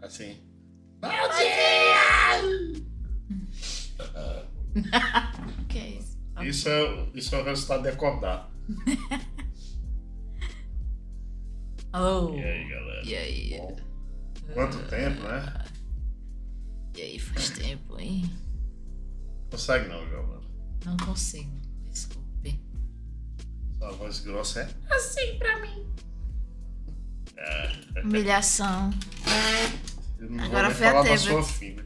Assim. Bom que é isso? Isso é o resultado de acordar. Alô? E aí, galera? E aí? Bom, quanto tempo, né? E aí, faz tempo, hein? Consegue não, Giovana. Não consigo, desculpe. Sua voz grossa é? Assim pra mim. Humilhação. Eu não Agora vou nem foi a falar da tebra. sua filha.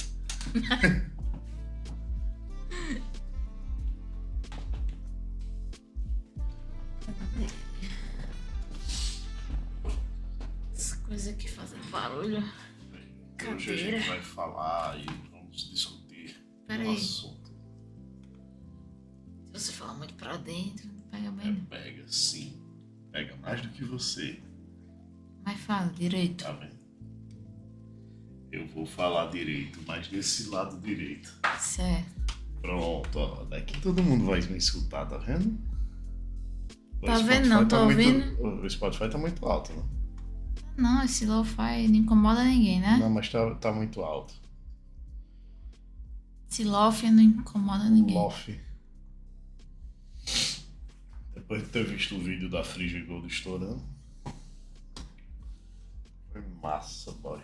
As coisas que fazem barulho. Hoje a Cadeira. gente vai falar e vamos discutir Pera um aí. assunto. Se você falar muito pra dentro, não pega bem não. Pega sim. Pega mais do que você. Mas fala direito. Tá vendo? Eu vou falar direito, mas desse lado direito. Certo. Pronto, ó. Daqui todo mundo vai me escutar, tá vendo? Tá O vendo? Spotify Não, tô muito- ouvindo. O Spotify tá muito alto, né? Não, esse lo-fi não incomoda ninguém, né? Não, mas tá muito alto. Esse lo-fi não incomoda ninguém. Lofi. Depois de ter visto o vídeo da Frigigold estourando. Foi massa, boy.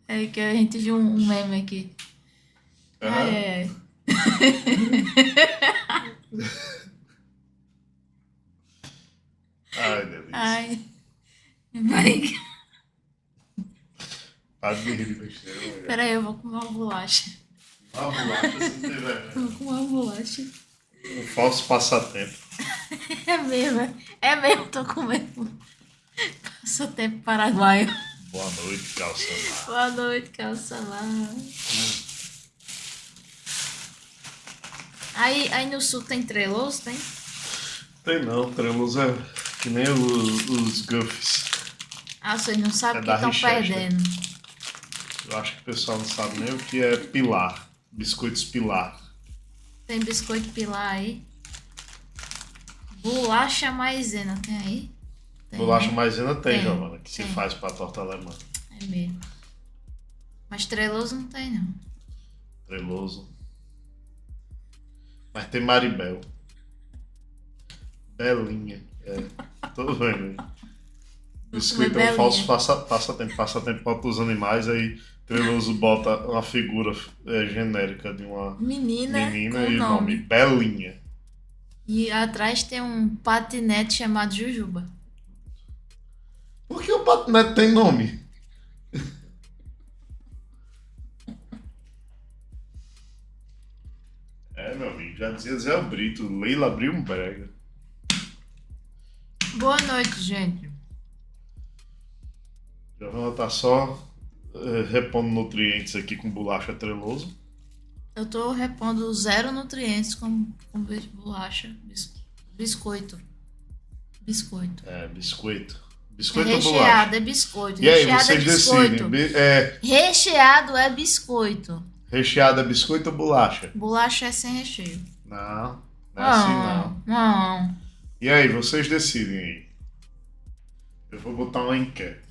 É que a gente viu um meme aqui. Ai, ai, ai. Ai, delícia. Ai. Barriga. Para de rir de besteira, mulher. Pera aí, eu vou comer uma bolacha. Uma bolacha, você não tem vergonha. Vou comer uma bolacha. Um falso passatempo. É mesmo, tô comendo. Passatempo paraguaio. Boa noite, calça lá. Boa noite, calça lá. Aí no sul tem treloso, tem? Tem não, Tremoso é que nem os Guffs. Ah, vocês não sabem É o que da estão Richester. perdendo. Eu acho que o pessoal não sabe nem o que é pilar. Biscoitos pilar. Tem biscoito pilar aí. Bolacha maisena, tem aí? Tem, Bolacha né? maisena tem, Tem, Giovana, que se tem. faz pra torta alemã. É mesmo. Mas treloso não tem, não. Treloso. Mas tem Maribel. Belinha. É. Tô vendo aí. Biscoito é um Belinha. falso passatempo. Passatempo bota os animais, aí Treloso bota uma figura genérica de uma Menina, menina com e o nome nome. Belinha. E atrás tem um patinete chamado Jujuba. Por que o patinete tem nome? É, meu amigo, já dizia Zé Brito, Leila abriu um brega. Boa noite, gente. Giovana tá só repondo nutrientes aqui com bolacha Treloso. Eu tô repondo 0 nutrientes com bolacha, biscoito. Biscoito. É, biscoito. É Biscoito ou recheado, bolacha? é biscoito. E aí, Recheado vocês é biscoito. decidem. Recheado é biscoito. Recheado é biscoito ou bolacha? Bolacha é sem recheio. Não, não é assim não. Não. E aí, vocês decidem aí. Eu vou botar uma enquete.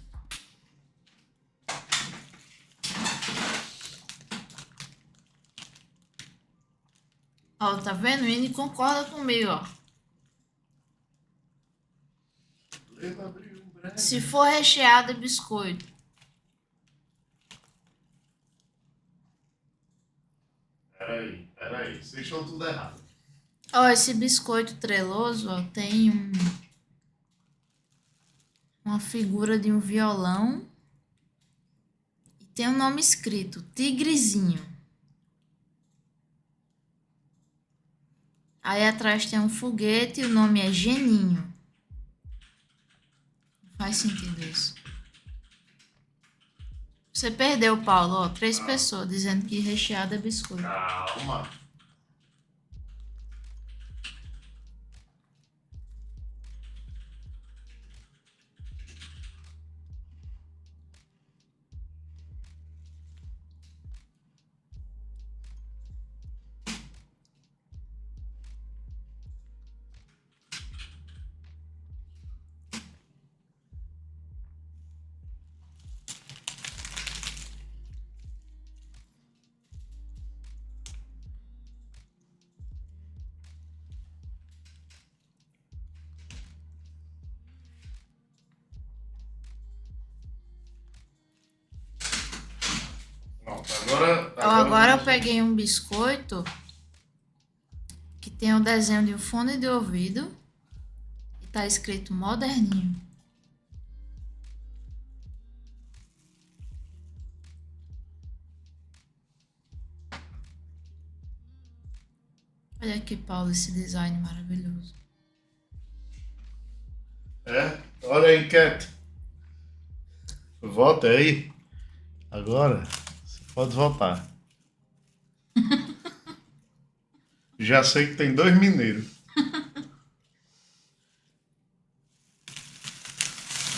Ó, tá vendo? O Ine concorda comigo, ó. Leila abriu um brega. Se for recheado, é biscoito. Peraí. Vocês estão tudo errado. Ó, esse biscoito treloso, ó, tem uma figura de um violão e tem um nome escrito, Tigrezinho. Aí atrás tem um foguete e o nome é Geninho. Não faz sentido isso. Você perdeu, Paulo, ó, 3 pessoas dizendo que recheado é biscoito. Calma. Agora eu peguei um biscoito que tem o desenho de um fone de ouvido e tá escrito moderninho. Olha aqui, Paulo, esse design maravilhoso. Olha a enquete. Vota aí. Agora, você pode votar. Já sei que tem 2 mineiros.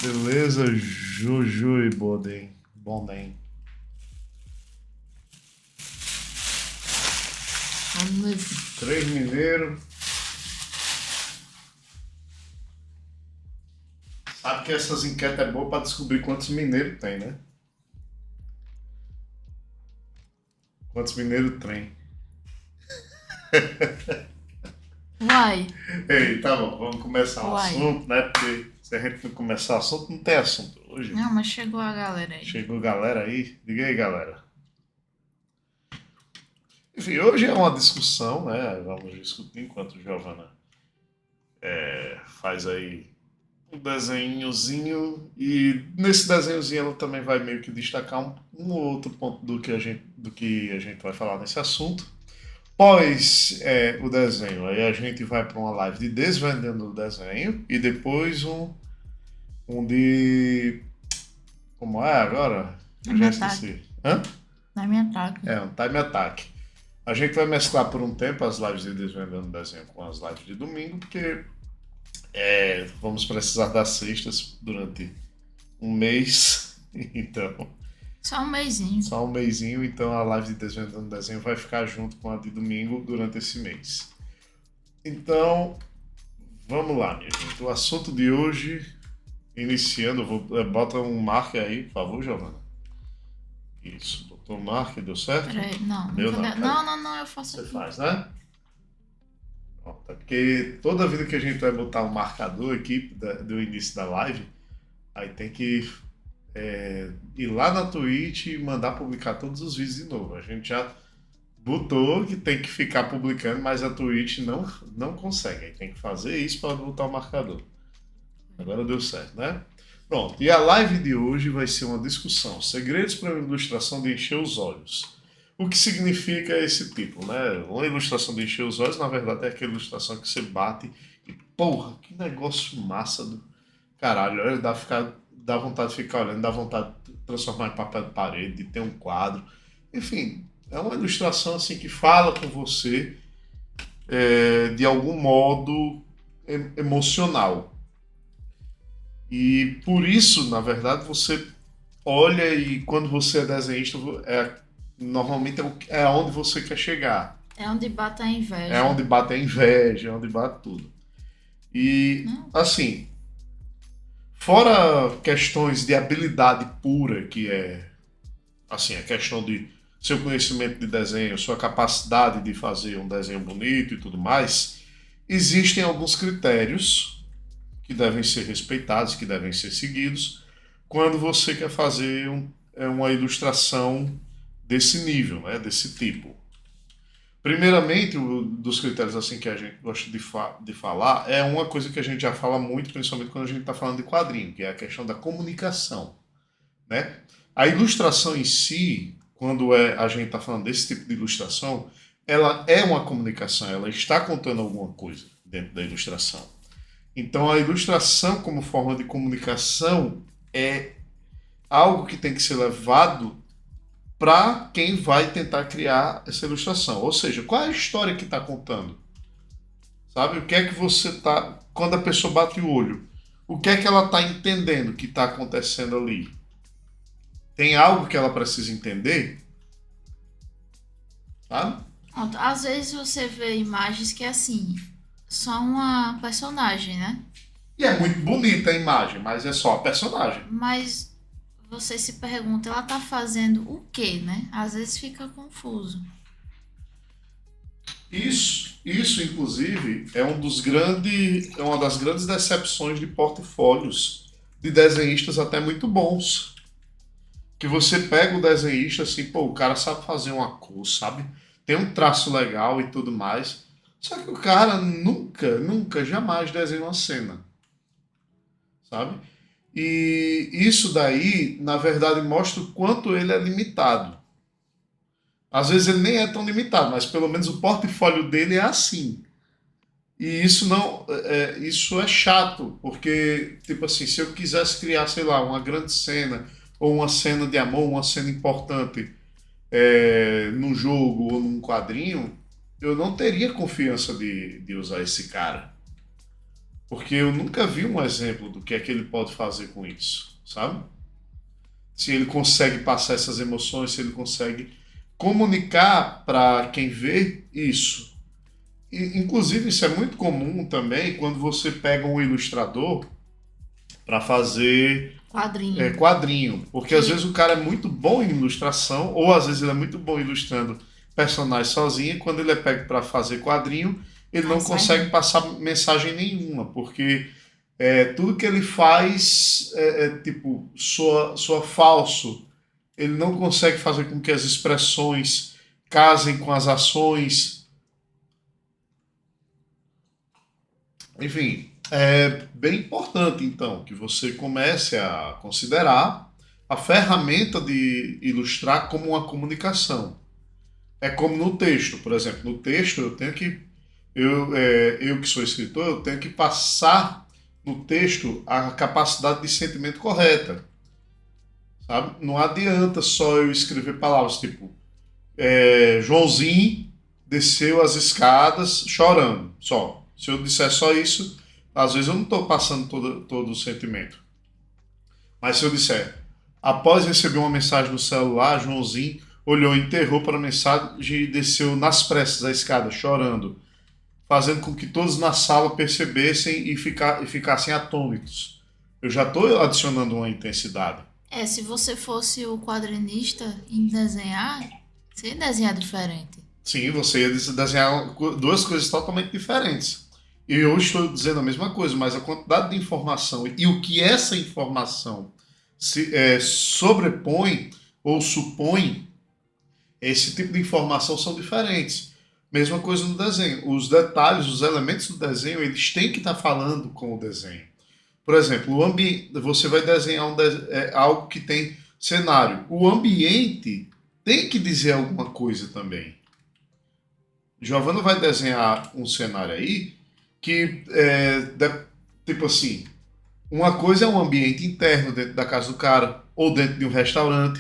Beleza, Juju e Bonden. 3 mineiros. Sabe que essas enquetes é boa para descobrir quantos mineiros tem, né? Quantos mineiros tem? Uai. Ei, tá bom, vamos começar o Uai. assunto, né? Porque se a gente não começar o assunto, não tem assunto hoje. Não, mas chegou a galera aí. Chegou galera aí? Diga aí, galera. Enfim, hoje é uma discussão, né? Vamos discutir enquanto Giovana faz aí um desenhozinho e nesse desenhozinho ela também vai meio que destacar um outro ponto do que a gente vai falar nesse assunto. Após o desenho, aí a gente vai para uma live de desvendando o desenho e depois um de... Como é agora? Eu já esqueci. Hã? Time Attack. Um Time Attack. A gente vai mesclar por um tempo as lives de desvendando o desenho com as lives de domingo, porque vamos precisar das sextas durante um mês, então... Só um mesinho. Só um mesinho, então a live de desvendando o desenho vai ficar junto com a de domingo durante esse mês. Então, vamos lá, minha gente. O assunto de hoje, iniciando, bota um marque aí, por favor, Giovana. Isso, botou um marque, deu certo? Peraí, não. Não, eu faço Você aqui. faz, né? Pronto, é porque toda vida que a gente vai botar um marcador aqui do início da live, aí tem que ir lá na Twitch e mandar publicar todos os vídeos de novo. A gente já botou que tem que ficar publicando, mas a Twitch não consegue. Aí tem que fazer isso para botar o marcador. Agora deu certo, né? Pronto, e a live de hoje vai ser uma discussão. Segredos para uma ilustração de encher os olhos. O que significa esse tipo, né? Uma ilustração de encher os olhos, na verdade, é aquela ilustração que você bate e, porra, que negócio massa do caralho. Olha, dá vontade de ficar olhando, dá vontade de transformar em papel de parede, de ter um quadro. Enfim, é uma ilustração assim que fala com você de algum modo emocional. E por isso, na verdade, você olha e quando você é desenhista, normalmente é onde você quer chegar. É onde bate a inveja. É onde bate a inveja, é onde bate tudo. E, assim, fora questões de habilidade pura, que é assim, a questão de seu conhecimento de desenho, sua capacidade de fazer um desenho bonito e tudo mais, existem alguns critérios que devem ser respeitados, que devem ser seguidos, quando você quer fazer uma ilustração desse nível, né, desse tipo. Primeiramente, dos critérios assim que a gente gosta de falar, é uma coisa que a gente já fala muito, principalmente quando a gente está falando de quadrinho, que é a questão da comunicação, né? A ilustração em si, quando a gente está falando desse tipo de ilustração, ela é uma comunicação, ela está contando alguma coisa dentro da ilustração. Então, a ilustração como forma de comunicação é algo que tem que ser levado para quem vai tentar criar essa ilustração. Ou seja, qual é a história que está contando? Sabe? O que é que você está... Quando a pessoa bate o olho, o que é que ela está entendendo que está acontecendo ali? Tem algo que ela precisa entender? Sabe? Às vezes você vê imagens que é assim, só uma personagem, né? E é muito bonita a imagem, mas é só a personagem. Mas você se pergunta, ela tá fazendo o quê, né? Às vezes fica confuso. Isso inclusive, é uma das grandes decepções de portfólios de desenhistas até muito bons. que você pega o desenhista assim, pô, o cara sabe fazer uma cor, sabe? Tem um traço legal e tudo mais. Só que o cara nunca, jamais desenha uma cena, sabe? E isso daí, na verdade, mostra o quanto ele é limitado. Às vezes ele nem é tão limitado, mas pelo menos o portfólio dele é assim. E isso não, isso é chato, porque, tipo assim, se eu quisesse criar, sei lá, uma grande cena, ou uma cena de amor, uma cena importante num jogo ou num quadrinho, eu não teria confiança de usar esse cara. Porque eu nunca vi um exemplo do que é que ele pode fazer com isso, sabe? Se ele consegue passar essas emoções, se ele consegue comunicar para quem vê isso. Inclusive, isso é muito comum também quando você pega um ilustrador para fazer Quadrinho. quadrinho. Porque às Que vezes o cara é muito bom em ilustração, ou às vezes ele é muito bom ilustrando personagens sozinho, e quando ele é pego para fazer quadrinho, ele aí não sai consegue ruim. passar mensagem nenhuma, porque tudo que ele faz tipo, soa falso. Ele não consegue fazer com que as expressões casem com as ações. Enfim, é bem importante, então, que você comece a considerar a ferramenta de ilustrar como uma comunicação. É como no texto, por exemplo. No texto, eu tenho que. Eu que sou escritor, eu tenho que passar no texto a capacidade de sentimento correta. Sabe? Não adianta só eu escrever palavras tipo Joãozinho desceu as escadas chorando. Só. Se eu disser só isso, às vezes eu não estou passando todo o sentimento. Mas se eu disser, após receber uma mensagem no celular, Joãozinho olhou em terror para a mensagem e desceu nas pressas a escada, chorando, fazendo com que todos na sala percebessem e ficassem atônitos. Eu já estou adicionando uma intensidade. Se você fosse o quadrinista em desenhar, você ia desenhar diferente. Sim, você ia desenhar duas coisas totalmente diferentes. E eu estou dizendo a mesma coisa, mas a quantidade de informação e o que essa informação sobrepõe ou supõe, esse tipo de informação são diferentes. Mesma coisa no desenho. Os detalhes, os elementos do desenho, eles têm que estar falando com o desenho. Por exemplo, você vai desenhar algo que tem cenário. O ambiente tem que dizer alguma coisa também. Giovanna vai desenhar um cenário aí que tipo assim, uma coisa é um ambiente interno dentro da casa do cara ou dentro de um restaurante,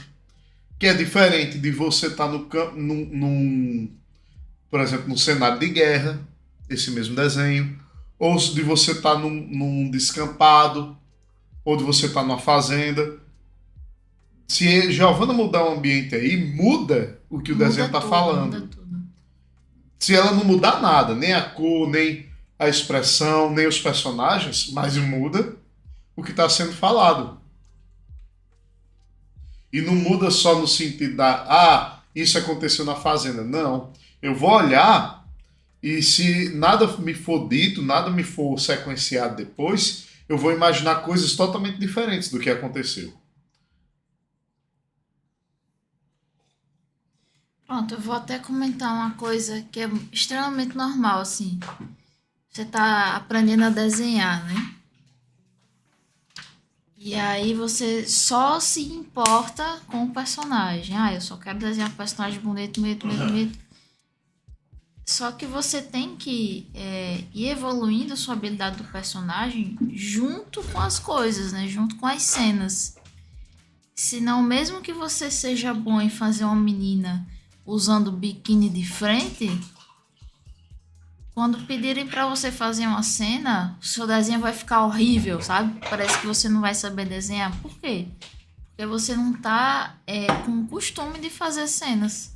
que é diferente de você estar no por exemplo, num cenário de guerra, esse mesmo desenho, ou de você estar num descampado, ou de você estar numa fazenda. Se Giovanna mudar o ambiente aí, muda o que o desenho está Muda falando. tudo. Se ela não mudar nada, nem a cor, nem a expressão, nem os personagens, mas muda o que está sendo falado. E não muda só no sentido isso aconteceu na fazenda. Não. Eu vou olhar e se nada me for dito, nada me for sequenciado depois, eu vou imaginar coisas totalmente diferentes do que aconteceu. Pronto, eu vou até comentar uma coisa que é extremamente normal, assim. Você tá aprendendo a desenhar, né? E aí você só se importa com o personagem. Eu só quero desenhar um personagem bonito, bonito, bonito, bonito. Só que você tem que ir evoluindo a sua habilidade do personagem junto com as coisas, né? Junto com as cenas. Senão, mesmo que você seja bom em fazer uma menina usando biquíni de frente, quando pedirem pra você fazer uma cena, o seu desenho vai ficar horrível, sabe? Parece que você não vai saber desenhar. Por quê? Porque você não tá com o costume de fazer cenas.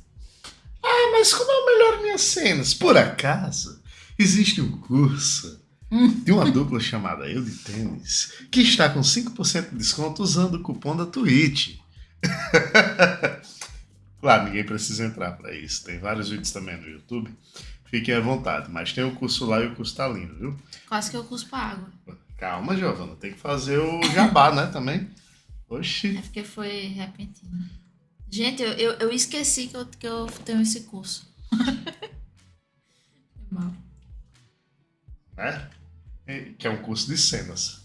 Mas como eu melhoro minhas cenas? Por acaso, existe um curso de uma dupla chamada Eu de Tênis que está com 5% de desconto usando o cupom da Twitch. Claro, ninguém precisa entrar para isso. Tem vários vídeos também no YouTube. Fiquem à vontade. Mas tem o curso lá e o curso tá lindo, viu? Quase que eu cuspo água. Calma, Giovana. Tem que fazer o jabá, né, também. Oxi. É porque foi repentino. Gente, eu esqueci que eu tenho esse curso. Foi mal. Né? Que é um curso de cenas.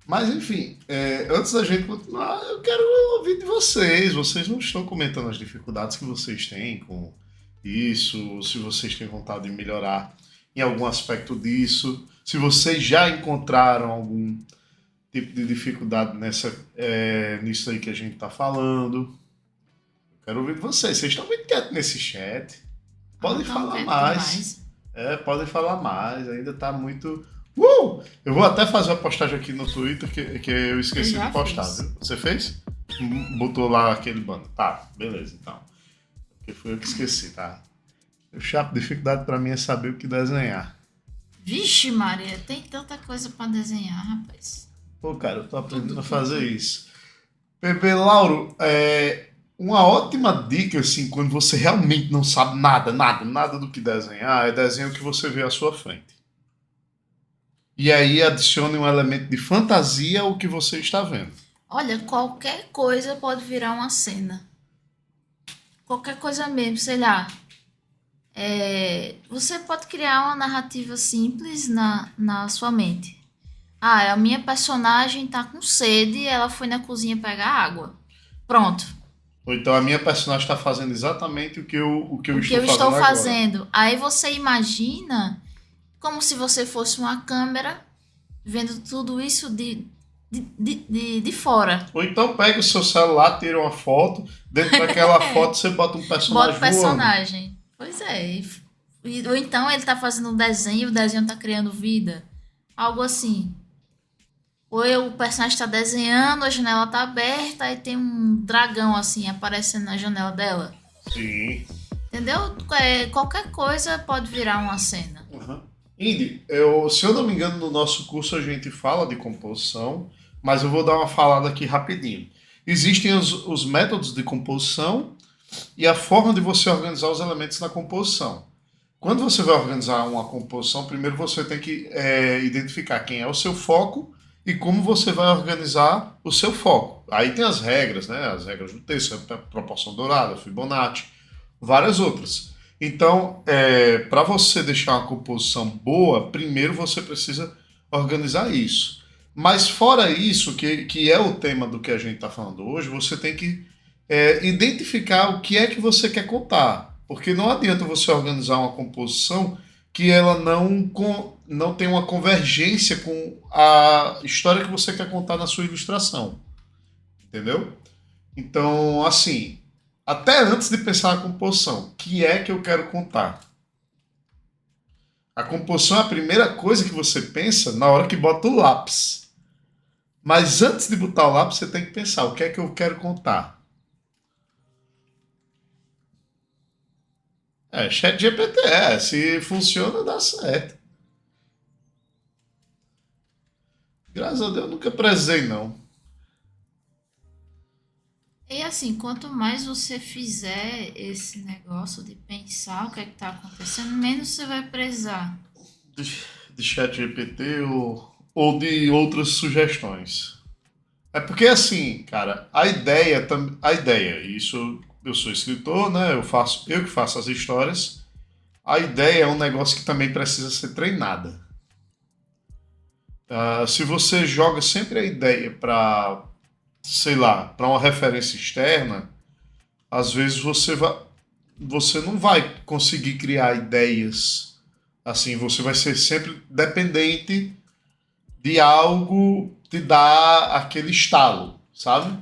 Mas enfim, antes da gente continuar, eu quero ouvir de vocês. Vocês não estão comentando as dificuldades que vocês têm com isso, se vocês têm vontade de melhorar em algum aspecto disso, se vocês já encontraram algum tipo de dificuldade nisso aí que a gente está falando. Quero ouvir de vocês. Vocês estão muito quietos nesse chat. Podem Tá falar quieto mais. demais. Podem falar mais. Ainda tá muito. Eu vou até fazer uma postagem aqui no Twitter que eu esqueci Eu já de postar, fiz. viu? Você fez? Botou lá aquele bando. Tá, beleza, então. Porque foi eu que esqueci, tá? O chato dificuldade pra mim é saber o que desenhar. Vixe, Maria, tem tanta coisa pra desenhar, rapaz. Pô, cara, eu tô aprendendo Tudo, a tudo, fazer tudo. isso. Pepe Lauro, uma ótima dica, assim, quando você realmente não sabe nada do que desenhar, é desenhar o que você vê à sua frente. E aí adicione um elemento de fantasia ao que você está vendo. Olha, qualquer coisa pode virar uma cena. Qualquer coisa mesmo, sei lá. Você pode criar uma narrativa simples na sua mente. Ah, a minha personagem tá com sede e ela foi na cozinha pegar água. Pronto. Ou então a minha personagem está fazendo exatamente o que eu O que estou eu estou fazendo agora. fazendo. Aí você imagina como se você fosse uma câmera vendo tudo isso de fora. Ou então pega o seu celular, tira uma foto, dentro daquela foto você bota um personagem Bota o voando. personagem. Pois é. Ou então ele tá fazendo um desenho e o desenho tá criando vida. Algo assim. Ou o personagem está desenhando, a janela tá aberta e tem um dragão assim aparecendo na janela dela. Sim. Entendeu? Qualquer coisa pode virar uma cena. Uhum. Indy, se eu não me engano, no nosso curso a gente fala de composição, mas eu vou dar uma falada aqui rapidinho. Existem os métodos de composição e a forma de você organizar os elementos na composição. Quando você vai organizar uma composição, primeiro você tem que identificar quem é o seu foco e como você vai organizar o seu foco. Aí tem as regras, né? As regras do texto, a proporção dourada, Fibonacci, várias outras. Então, para você deixar uma composição boa, primeiro você precisa organizar isso. Mas fora isso, que é o tema do que a gente está falando hoje, você tem que identificar o que é que você quer contar. Porque não adianta você organizar uma composição que ela não tem uma convergência com a história que você quer contar na sua ilustração. Entendeu? Então, assim, até antes de pensar na composição, o que é que eu quero contar? A composição é a primeira coisa que você pensa na hora que bota o lápis. Mas antes de botar o lápis, você tem que pensar o que é que eu quero contar. Chat GPT, se funciona, dá certo. Graças a Deus, eu nunca precisei, não. E assim, quanto mais você fizer esse negócio de pensar o que é que tá acontecendo, menos você vai precisar. De chat GPT ou de outras sugestões. É porque assim, cara, isso eu sou escritor, né? Eu que faço as histórias. A ideia é um negócio que também precisa ser treinada. Se você joga sempre a ideia para, sei lá, para uma referência externa, às vezes você não vai conseguir criar ideias assim, você vai ser sempre dependente de algo te dar aquele estalo, sabe?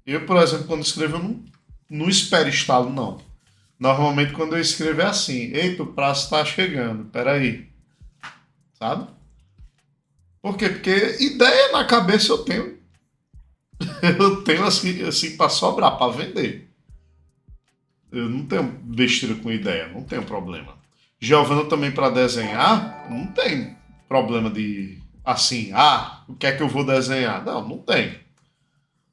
Eu, por exemplo, quando escrevo, eu não espero estalo, não. Normalmente, quando eu escrevo é assim: eita, o prazo está chegando, peraí. Sabe? Por quê? Porque ideia na cabeça eu tenho. Eu tenho assim para sobrar, para vender. Eu não tenho besteira com ideia, não tenho problema. Giovana também para desenhar, não tem problema de assim, o que é que eu vou desenhar? Não tem.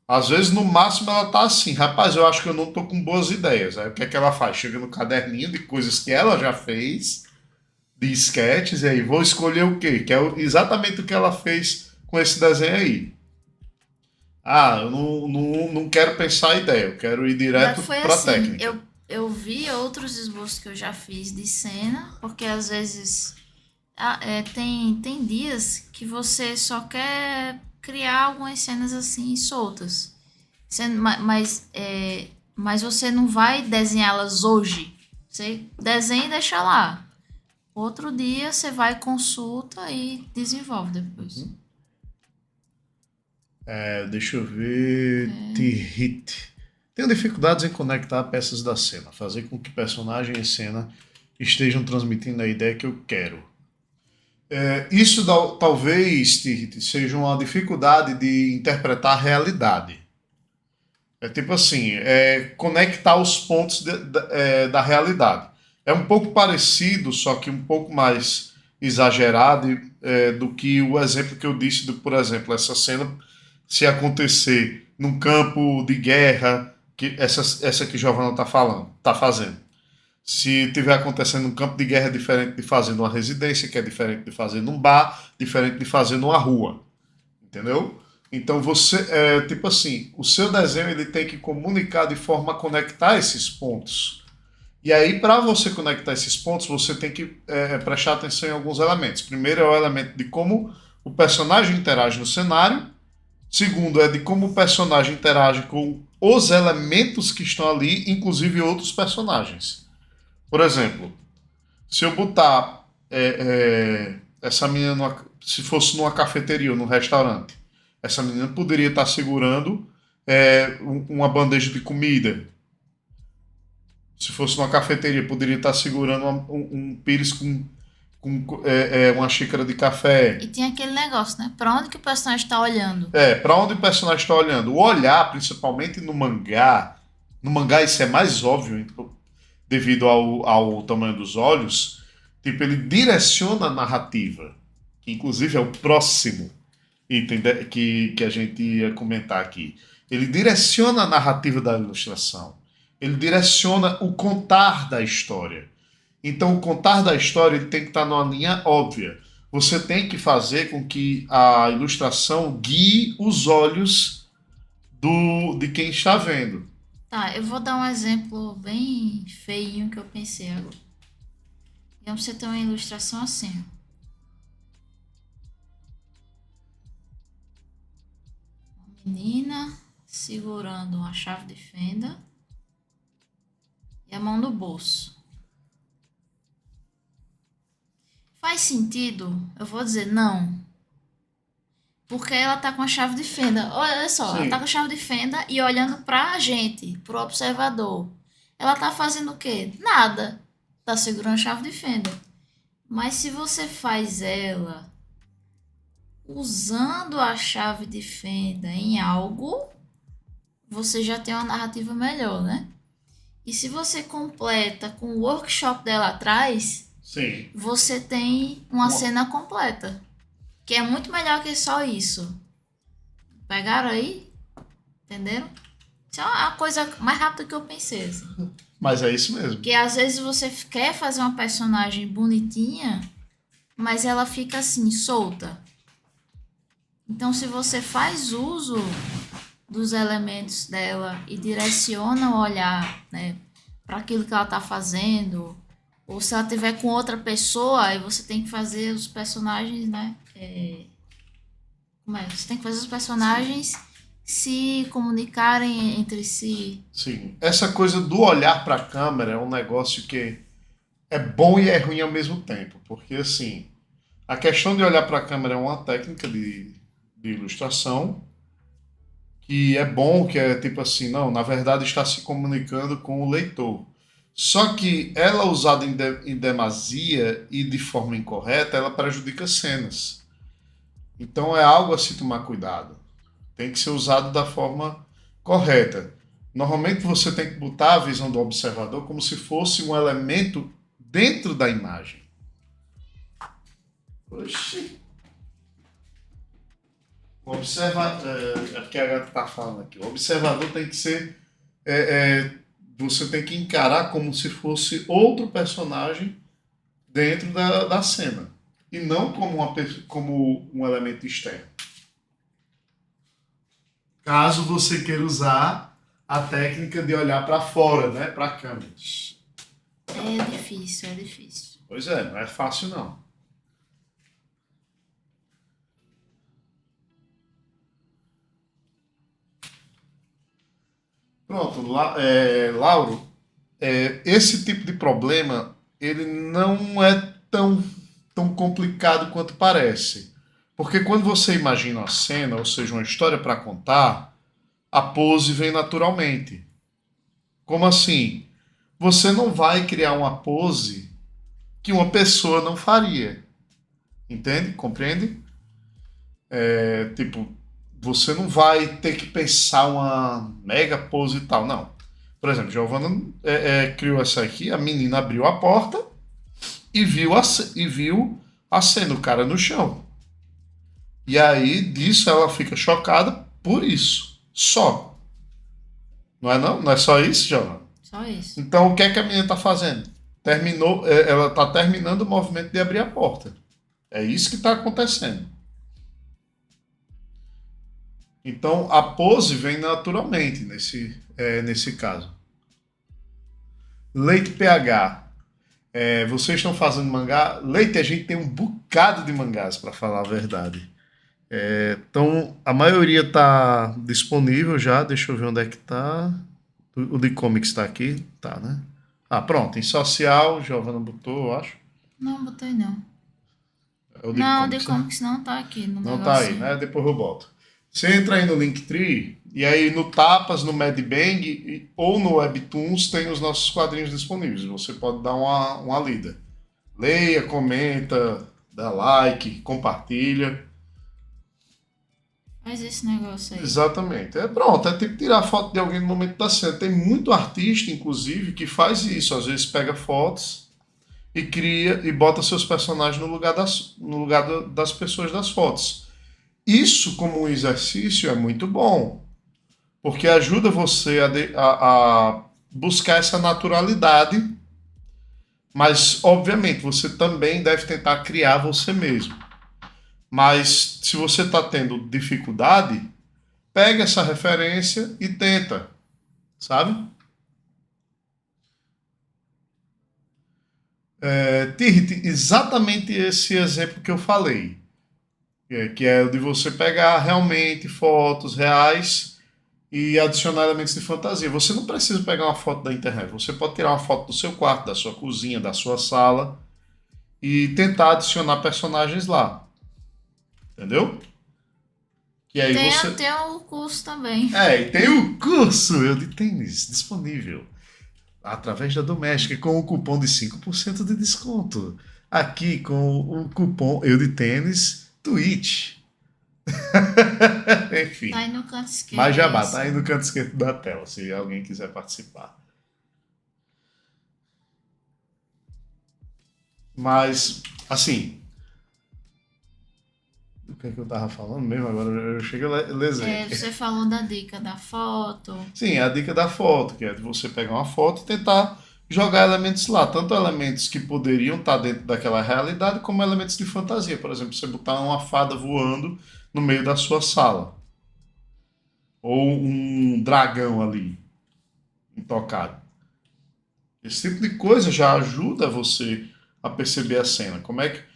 Às vezes, no máximo, ela tá assim, rapaz, eu acho que eu não tô com boas ideias. Aí o que é que ela faz? Chega no caderninho de coisas que ela já fez, de sketches, e aí vou escolher o quê? Que é exatamente o que ela fez com esse desenho aí. Eu não quero pensar a ideia, eu quero ir Já direto foi para a assim, técnica. eu vi outros esboços que eu já fiz de cena, porque às vezes tem dias que você só quer criar algumas cenas assim soltas. Mas você não vai desenhá-las hoje. Você desenha e deixa lá. Outro dia você vai, consulta e desenvolve depois. Deixa eu ver. T-Hit. Tenho dificuldades em conectar peças da cena, fazer com que personagem e cena estejam transmitindo a ideia que eu quero. Isso talvez, T-Hit, seja uma dificuldade de interpretar a realidade. É tipo assim, conectar os pontos da realidade. É um pouco parecido, só que um pouco mais exagerado do que o exemplo que eu disse, por exemplo, essa cena se acontecer num campo de guerra, que essa que Giovanna está falando, está fazendo. Se tiver acontecendo num campo de guerra, é diferente de fazer numa residência, que é diferente de fazer num bar, diferente de fazer numa rua. Entendeu? Então tipo assim, o seu desenho ele tem que comunicar de forma a conectar esses pontos. E aí, para você conectar esses pontos, você tem que prestar atenção em alguns elementos. Primeiro é o elemento de como o personagem interage no cenário. Segundo é de como o personagem interage com os elementos que estão ali, inclusive outros personagens. Por exemplo, se eu botar essa menina se fosse numa cafeteria ou num restaurante, essa menina poderia estar segurando uma bandeja de comida. Se fosse numa cafeteria, poderia estar segurando um pires com uma xícara de café. E tem aquele negócio, né? Pra onde que o personagem tá olhando? Para onde o personagem está olhando. O olhar, principalmente no mangá isso é mais óbvio devido ao tamanho dos olhos, tipo, ele direciona a narrativa, que inclusive é o próximo item que a gente ia comentar aqui. Ele direciona a narrativa da ilustração. Ele direciona o contar da história. Então, o contar da história ele tem que estar numa linha óbvia. Você tem que fazer com que a ilustração guie os olhos de quem está vendo. Tá, eu vou dar um exemplo bem feinho que eu pensei agora. Digamos que você tem uma ilustração assim. Uma menina segurando uma chave de fenda e a mão no bolso. Faz sentido? Eu vou dizer não. Porque ela tá com a chave de fenda. Olha só, ela tá Sim. com a chave de fenda e olhando pra gente, pro observador. Ela tá fazendo o quê? Nada. Tá segurando a chave de fenda. Mas se você faz ela usando a chave de fenda em algo, você já tem uma narrativa melhor, né? E se você completa com o workshop dela atrás, Sim. você tem uma cena completa. Que é muito melhor que só isso. Pegaram aí? Entenderam? Isso é a coisa mais rápida que eu pensei. Assim. Mas é isso mesmo. Porque às vezes você quer fazer uma personagem bonitinha, mas ela fica assim, solta. Então, se você faz uso dos elementos dela e direciona o olhar, né, para aquilo que ela tá fazendo, ou se ela tiver com outra pessoa, aí você tem que fazer os personagens, né? Você tem que fazer os personagens se comunicarem entre si. Sim. Essa coisa do olhar para a câmera é um negócio que é bom e é ruim ao mesmo tempo. Porque, assim, a questão de olhar para a câmera é uma técnica de ilustração que é bom, que é tipo assim, não, na verdade está se comunicando com o leitor. Só que ela usada em demasia e de forma incorreta, ela prejudica cenas. Então é algo a se tomar cuidado. Tem que ser usado da forma correta. Normalmente você tem que botar a visão do observador como se fosse um elemento dentro da imagem. Oxi. O observador. É porque a gata está falando aqui. O observador tem que ser. Você tem que encarar como se fosse outro personagem dentro da cena. E não como um elemento externo. Caso você queira usar a técnica de olhar para fora, né? Para a câmera. É difícil, é difícil. Pois é, não é fácil não. Pronto, Lauro, esse tipo de problema, ele não é tão complicado quanto parece. Porque quando você imagina uma cena, ou seja, uma história para contar, a pose vem naturalmente. Como assim? Você não vai criar uma pose que uma pessoa não faria. Entende? Compreende? Tipo, você não vai ter que pensar uma mega pose e tal, não. Por exemplo, Giovanna criou essa aqui, a menina abriu a porta e viu a cena, o cara no chão. E aí, disso, ela fica chocada por isso. Só. Não é não? Não é só isso, Giovanna? Só isso. Então, o que é que a menina está fazendo? Ela está terminando o movimento de abrir a porta. É isso que está acontecendo. Então, a pose vem naturalmente nesse caso. Leite PH. Vocês estão fazendo mangá? Leite, a gente tem um bocado de mangás, para falar a verdade. Então, a maioria está disponível já. Deixa eu ver onde é que está. O de comics está aqui? Tá, né? Ah, pronto. Em social, Giovanna botou, eu acho. Não, botei não. É o de Não, The comics, né? Comics não tá aqui no Não tá aí, negocinho. né? Depois eu boto. Você entra aí no Linktree e aí no Tapas, no Medbang ou no Webtoons tem os nossos quadrinhos disponíveis. Você pode dar uma lida. Leia, comenta, dá like, compartilha. Faz esse negócio aí. Exatamente. Pronto, é tipo tirar foto de alguém no momento da cena. Tem muito artista, inclusive, que faz isso. Às vezes pega fotos e cria e bota seus personagens no lugar das pessoas das fotos. Isso, como um exercício, é muito bom, porque ajuda você a buscar essa naturalidade, mas, obviamente, você também deve tentar criar você mesmo. Mas, se você está tendo dificuldade, pega essa referência e tenta, sabe? Tirrit, exatamente esse exemplo que eu falei. Que é o de você pegar realmente fotos reais e adicionar elementos de fantasia. Você não precisa pegar uma foto da internet, você pode tirar uma foto do seu quarto, da sua cozinha, da sua sala e tentar adicionar personagens lá. Entendeu? Que aí Tem você. até o curso também. E tem o curso Eu de Tênis disponível através da Doméstica com o cupom de 5% de desconto. Aqui com o cupom Eu de Tênis Twitch. Tá Enfim. aí no canto esquerdo. Mas já tá isso. aí no canto esquerdo da tela, se alguém quiser participar. Mas, assim, o que é que eu tava falando mesmo? Agora eu chego a lesei. Você falou da dica da foto. Sim, é a dica da foto, que é de você pegar uma foto e tentar jogar elementos lá. Tanto elementos que poderiam estar dentro daquela realidade, como elementos de fantasia. Por exemplo, você botar uma fada voando no meio da sua sala. Ou um dragão ali, intocado. Esse tipo de coisa já ajuda você a perceber a cena. Como é que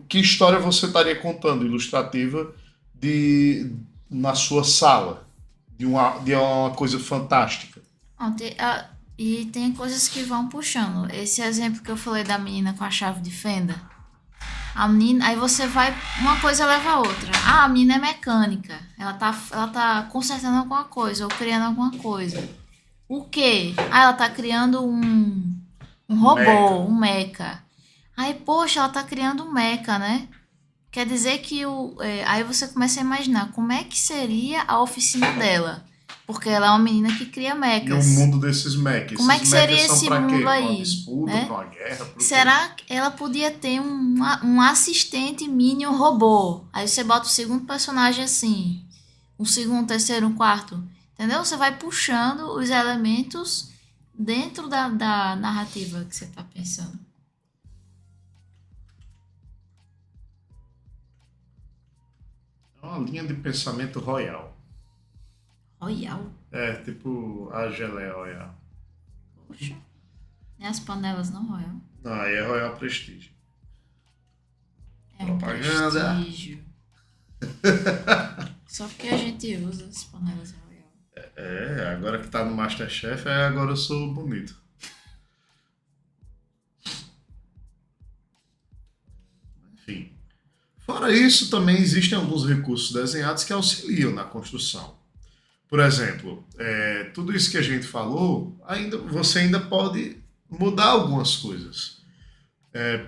que história você estaria contando ilustrativa na sua sala de uma coisa fantástica? E tem coisas que vão puxando. Esse exemplo que eu falei da menina com a chave de fenda. A menina, aí você vai, uma coisa leva a outra. Ah, a menina é mecânica. Ela tá consertando alguma coisa ou criando alguma coisa. O quê? Ah, ela tá criando um robô, um mecha. Aí, poxa, ela tá criando um mecha, né? Quer dizer que aí você começa a imaginar como é que seria a oficina dela. Porque ela é uma menina que cria E o mechas. mundo desses mechas? Como é que Esses seria mechas são esse pra quê? mundo Pra uma aí? disputa, Né? pra uma guerra? Pro quê? Será que ela podia ter um assistente Minion robô? Aí você bota o segundo personagem assim. Um segundo, um terceiro, um quarto. Entendeu? Você vai puxando os elementos dentro da narrativa que você tá pensando. É uma linha de pensamento royal. Royal. É, tipo a geleia Royal. Poxa. Nem as panelas não, Royal. Não, aí é Royal Prestige. É um Propaganda. prestígio. Só porque a gente usa as panelas Royal. É, agora que tá no Masterchef, agora eu sou bonito. Enfim. Fora isso, também existem alguns recursos desenhados que auxiliam na construção. Por exemplo, tudo isso que a gente falou, você ainda pode mudar algumas coisas.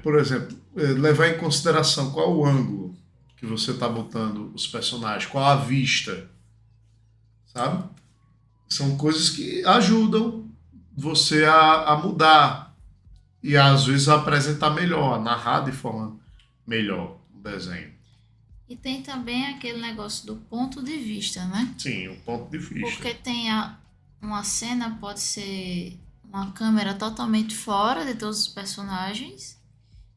Por exemplo, levar em consideração qual o ângulo que você está botando os personagens, qual a vista, sabe? São coisas que ajudam você a mudar e às vezes a apresentar melhor, a narrar de forma melhor o desenho. E tem também aquele negócio do ponto de vista, né? Sim, um ponto de vista. Porque uma cena pode ser uma câmera totalmente fora de todos os personagens,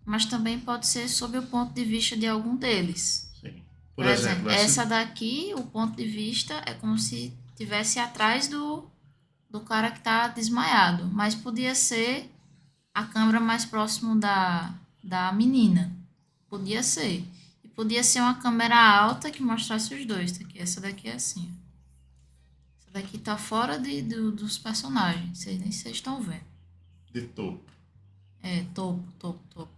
mas também pode ser sob o ponto de vista de algum deles. Sim. Por exemplo, essa daqui, o ponto de vista é como se estivesse atrás do cara que está desmaiado, mas podia ser a câmera mais próximo da menina. Podia ser. E podia ser uma câmera alta que mostrasse os dois. Tá aqui. Essa daqui é assim. Essa daqui tá fora dos personagens. Vocês nem vocês estão vendo. De topo. É, topo, topo, topo.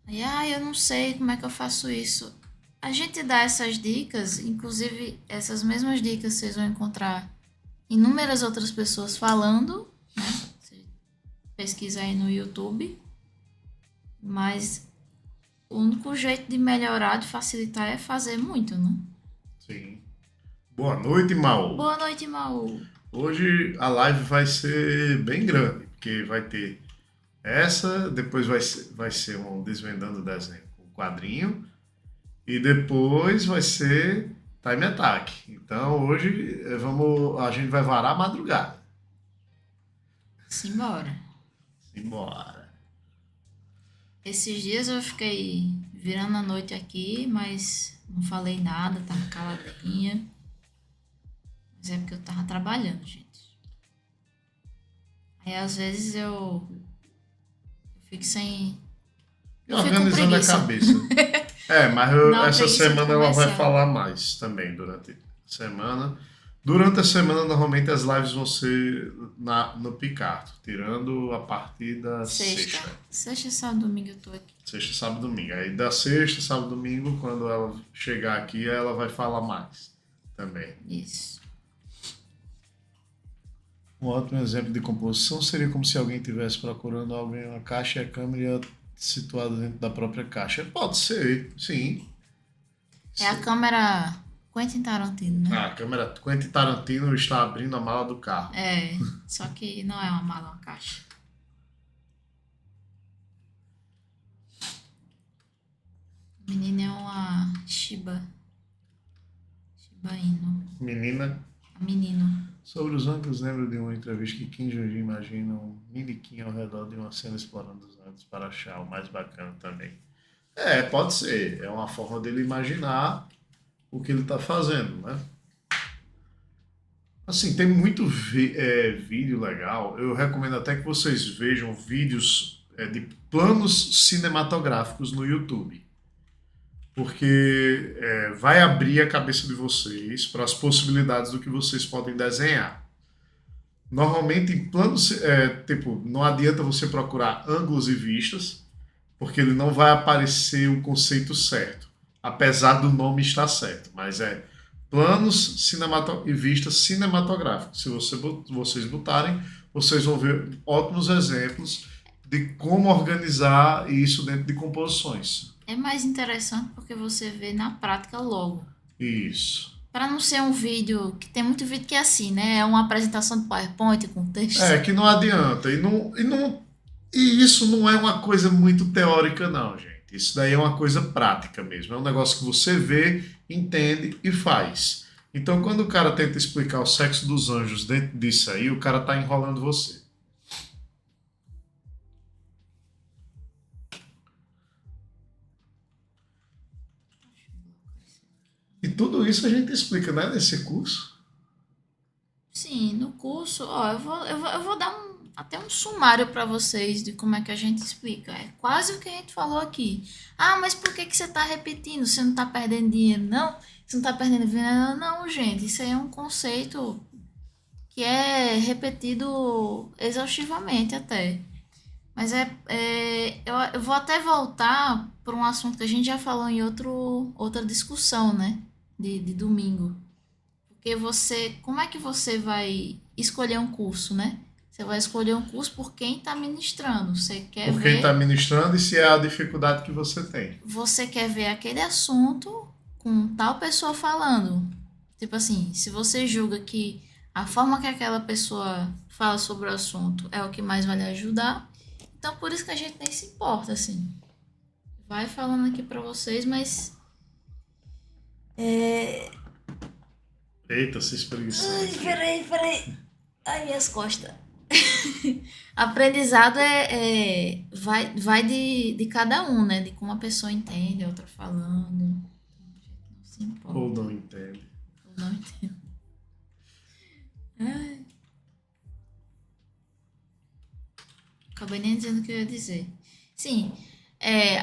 Aí, eu não sei como é que eu faço isso. A gente dá essas dicas, inclusive essas mesmas dicas vocês vão encontrar inúmeras outras pessoas falando, né? Você pesquisa aí no YouTube. Mas o único jeito de melhorar, de facilitar, é fazer muito, né? Sim. Boa noite, Maú. Boa noite, Maú. Hoje a live vai ser bem grande, porque vai ter essa, depois vai ser um Desvendando o Desenho, um quadrinho, e depois vai ser Time Attack. Então hoje a gente vai varar a madrugada. Simbora. Simbora. Esses dias eu fiquei virando a noite aqui, mas não falei nada, tava caladinha. Mas é porque eu tava trabalhando, gente. Aí às vezes eu fico sem. E organizando a cabeça. Mas essa semana ela vai comercial. falar mais também durante a semana. Durante a semana, normalmente as lives vão ser no Picarto, tirando a partir da sexta. Sexta, sábado, domingo eu tô aqui. Sexta, sábado, domingo. Aí da sexta, sábado, domingo, quando ela chegar aqui, ela vai falar mais também. Isso. Um ótimo exemplo de composição seria como se alguém estivesse procurando algo em uma caixa e a câmera situada dentro da própria caixa. Pode ser, sim. É a câmera Quentin Tarantino, né? A câmera Quentin Tarantino está abrindo a mala do carro. É, só que não é uma mala, é uma caixa. A menina é uma Shiba Inu. Menina. Menino. Sobre os ângulos, lembro de uma entrevista que Kim Jong-un imagina um miniquim ao redor de uma cena explorando os ângulos para achar o mais bacana também. Pode ser. É uma forma dele imaginar o que ele está fazendo, né? Assim, tem muito vídeo legal. Eu recomendo até que vocês vejam vídeos de planos cinematográficos no YouTube. Porque vai abrir a cabeça de vocês para as possibilidades do que vocês podem desenhar. Normalmente em planos, não adianta você procurar ângulos e vistas, porque ele não vai aparecer o conceito certo, apesar do nome estar certo, mas planos e vistas cinematográficos. Se vocês botarem, vocês vão ver ótimos exemplos de como organizar isso dentro de composições. É mais interessante porque você vê na prática logo. Isso. Para não ser um vídeo, que tem muito vídeo que é assim, né? É uma apresentação de PowerPoint com texto. Que não adianta. E isso não é uma coisa muito teórica, não, gente. Isso daí é uma coisa prática mesmo. É um negócio que você vê, entende e faz. Então, quando o cara tenta explicar o sexo dos anjos dentro disso aí, o cara tá enrolando você. tudo isso a gente explica, né, nesse curso. Sim, no curso, ó, eu vou dar até um sumário para vocês de como é que a gente explica. É quase o que a gente falou aqui. Ah, mas por que que você está repetindo? Você não está perdendo dinheiro, não? Você não está perdendo dinheiro, não, gente. Isso aí é um conceito que é repetido exaustivamente até. Mas eu vou até voltar para um assunto que a gente já falou em outra discussão, né? De domingo. Porque como é que você vai escolher um curso, né? Você vai escolher um curso por quem está ministrando. Por quem está ministrando e se é a dificuldade que você tem. Você quer ver aquele assunto com tal pessoa falando. Tipo assim, se você julga que a forma que aquela pessoa fala sobre o assunto é o que mais vai lhe ajudar, então por isso que a gente nem se importa, assim. Vai falando aqui pra vocês, mas. Eita, se espreguiçando Ai, aqui. peraí. Ai, minhas costas. Aprendizado vai de cada um, né? De como a pessoa entende, a outra falando. Não se importa. Ou não entende. Ou não entende. Ai, acabei nem dizendo o que eu ia dizer. Sim,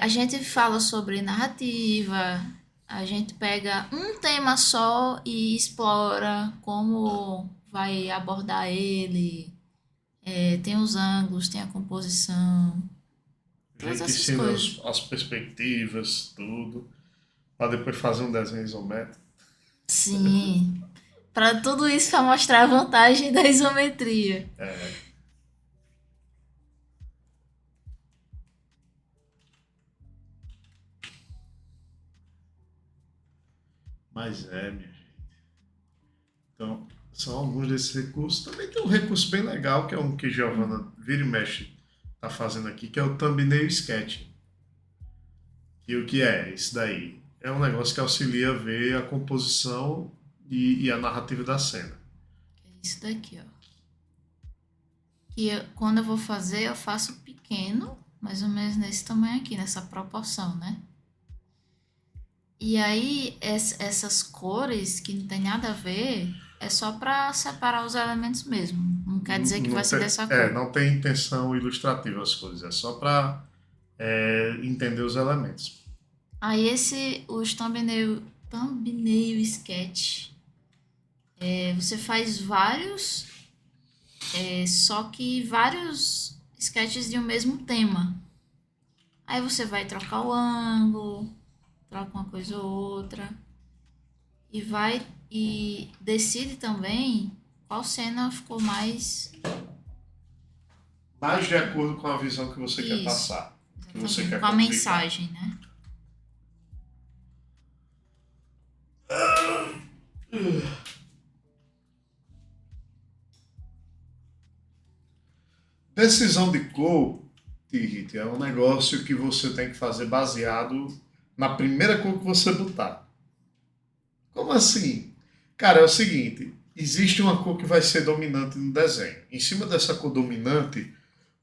a gente fala sobre narrativa, a gente pega um tema só e explora como vai abordar ele. Tem os ângulos, tem a composição, A todas gente essas ensina coisas. as perspectivas, tudo, para depois fazer um desenho isométrico. Sim, para tudo isso para mostrar a vantagem da isometria. É, mas minha gente. Então, são alguns desses recursos. Também tem um recurso bem legal, que é um que Giovanna vira e mexe tá fazendo aqui, que é o thumbnail sketch. E o que é isso daí? É um negócio que auxilia a ver a composição e a narrativa da cena. É isso daqui, ó. Quando eu vou fazer, eu faço pequeno, mais ou menos nesse tamanho aqui, nessa proporção, né? E aí, essas cores que não tem nada a ver, é só para separar os elementos mesmo. Não quer dizer que vai Não ser tem, dessa cor. não tem intenção ilustrativa as coisas, é só para entender os elementos. Aí os thumbnail sketch, você faz vários, só que vários sketches de um mesmo tema. Aí você vai trocar o ângulo, troca uma coisa ou outra e decide também qual cena ficou mais Mais de acordo com a visão que você quer isso, passar, que você exatamente, quer com a comunicar. mensagem, né? Decisão de cor, Tirrit, é um negócio que você tem que fazer baseado na primeira cor que você botar. Como assim? Cara, é o seguinte: existe uma cor que vai ser dominante no desenho. Em cima dessa cor dominante,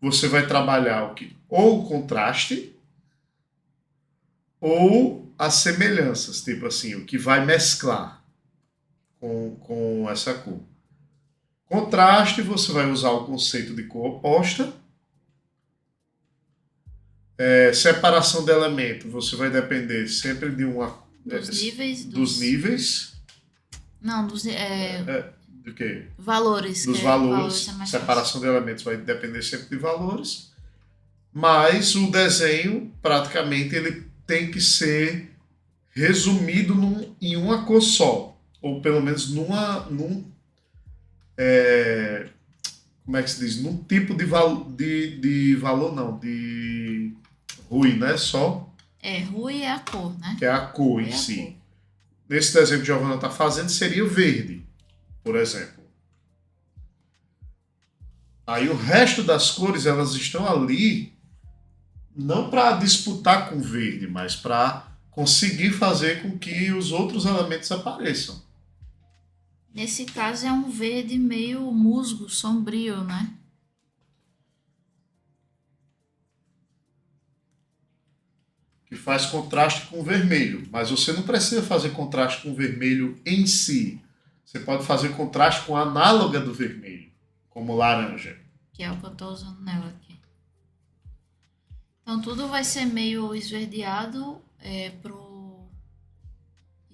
você vai trabalhar o que? Ou o contraste, ou as semelhanças, tipo assim, o que vai mesclar com essa cor. Contraste, você vai usar o conceito de cor oposta. Separação de elemento, você vai depender sempre de Dos níveis, dos níveis. não, Do quê? valores, Dos valores é valores. mais fácil. Separação de elementos vai depender sempre de valores. Mas o desenho, praticamente, ele tem que ser resumido em uma cor só. Ou pelo menos como é que se diz? Num tipo de valor, não, de ruim, né? Só, Rui é a cor, né? que é a cor Rui em é a cor. si. Nesse desenho que a Giovanna está fazendo, seria verde, por exemplo. Aí o resto das cores, elas estão ali não para disputar com o verde, mas para conseguir fazer com que os outros elementos apareçam. Nesse caso é um verde meio musgo, sombrio, né? que faz contraste com vermelho, mas você não precisa fazer contraste com vermelho em si. Você pode fazer contraste com a análoga do vermelho, como laranja. Que é o que eu tô usando nela aqui. Então tudo vai ser meio esverdeado pro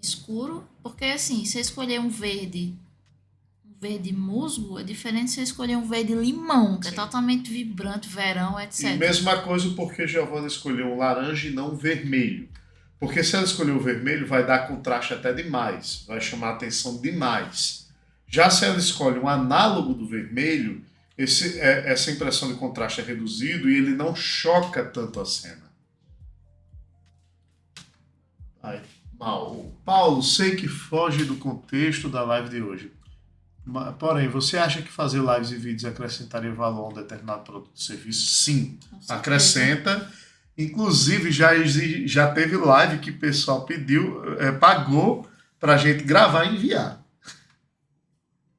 escuro, porque assim, se eu escolher um verde musgo, é diferente de você escolher um verde limão, que é Sim. totalmente vibrante, verão, E etc. mesma coisa porque Giovanna escolheu um laranja e não um vermelho. Porque se ela escolher o vermelho, vai dar contraste até demais, vai chamar atenção demais. Já se ela escolhe um análogo do vermelho, essa impressão de contraste é reduzido e ele não choca tanto a cena. Aí, Paulo, sei que foge do contexto da live de hoje. Porém, você acha que fazer lives e vídeos acrescentaria valor a um determinado produto ou serviço? Sim, acrescenta. Inclusive, já teve live que o pessoal pagou para a gente gravar e enviar.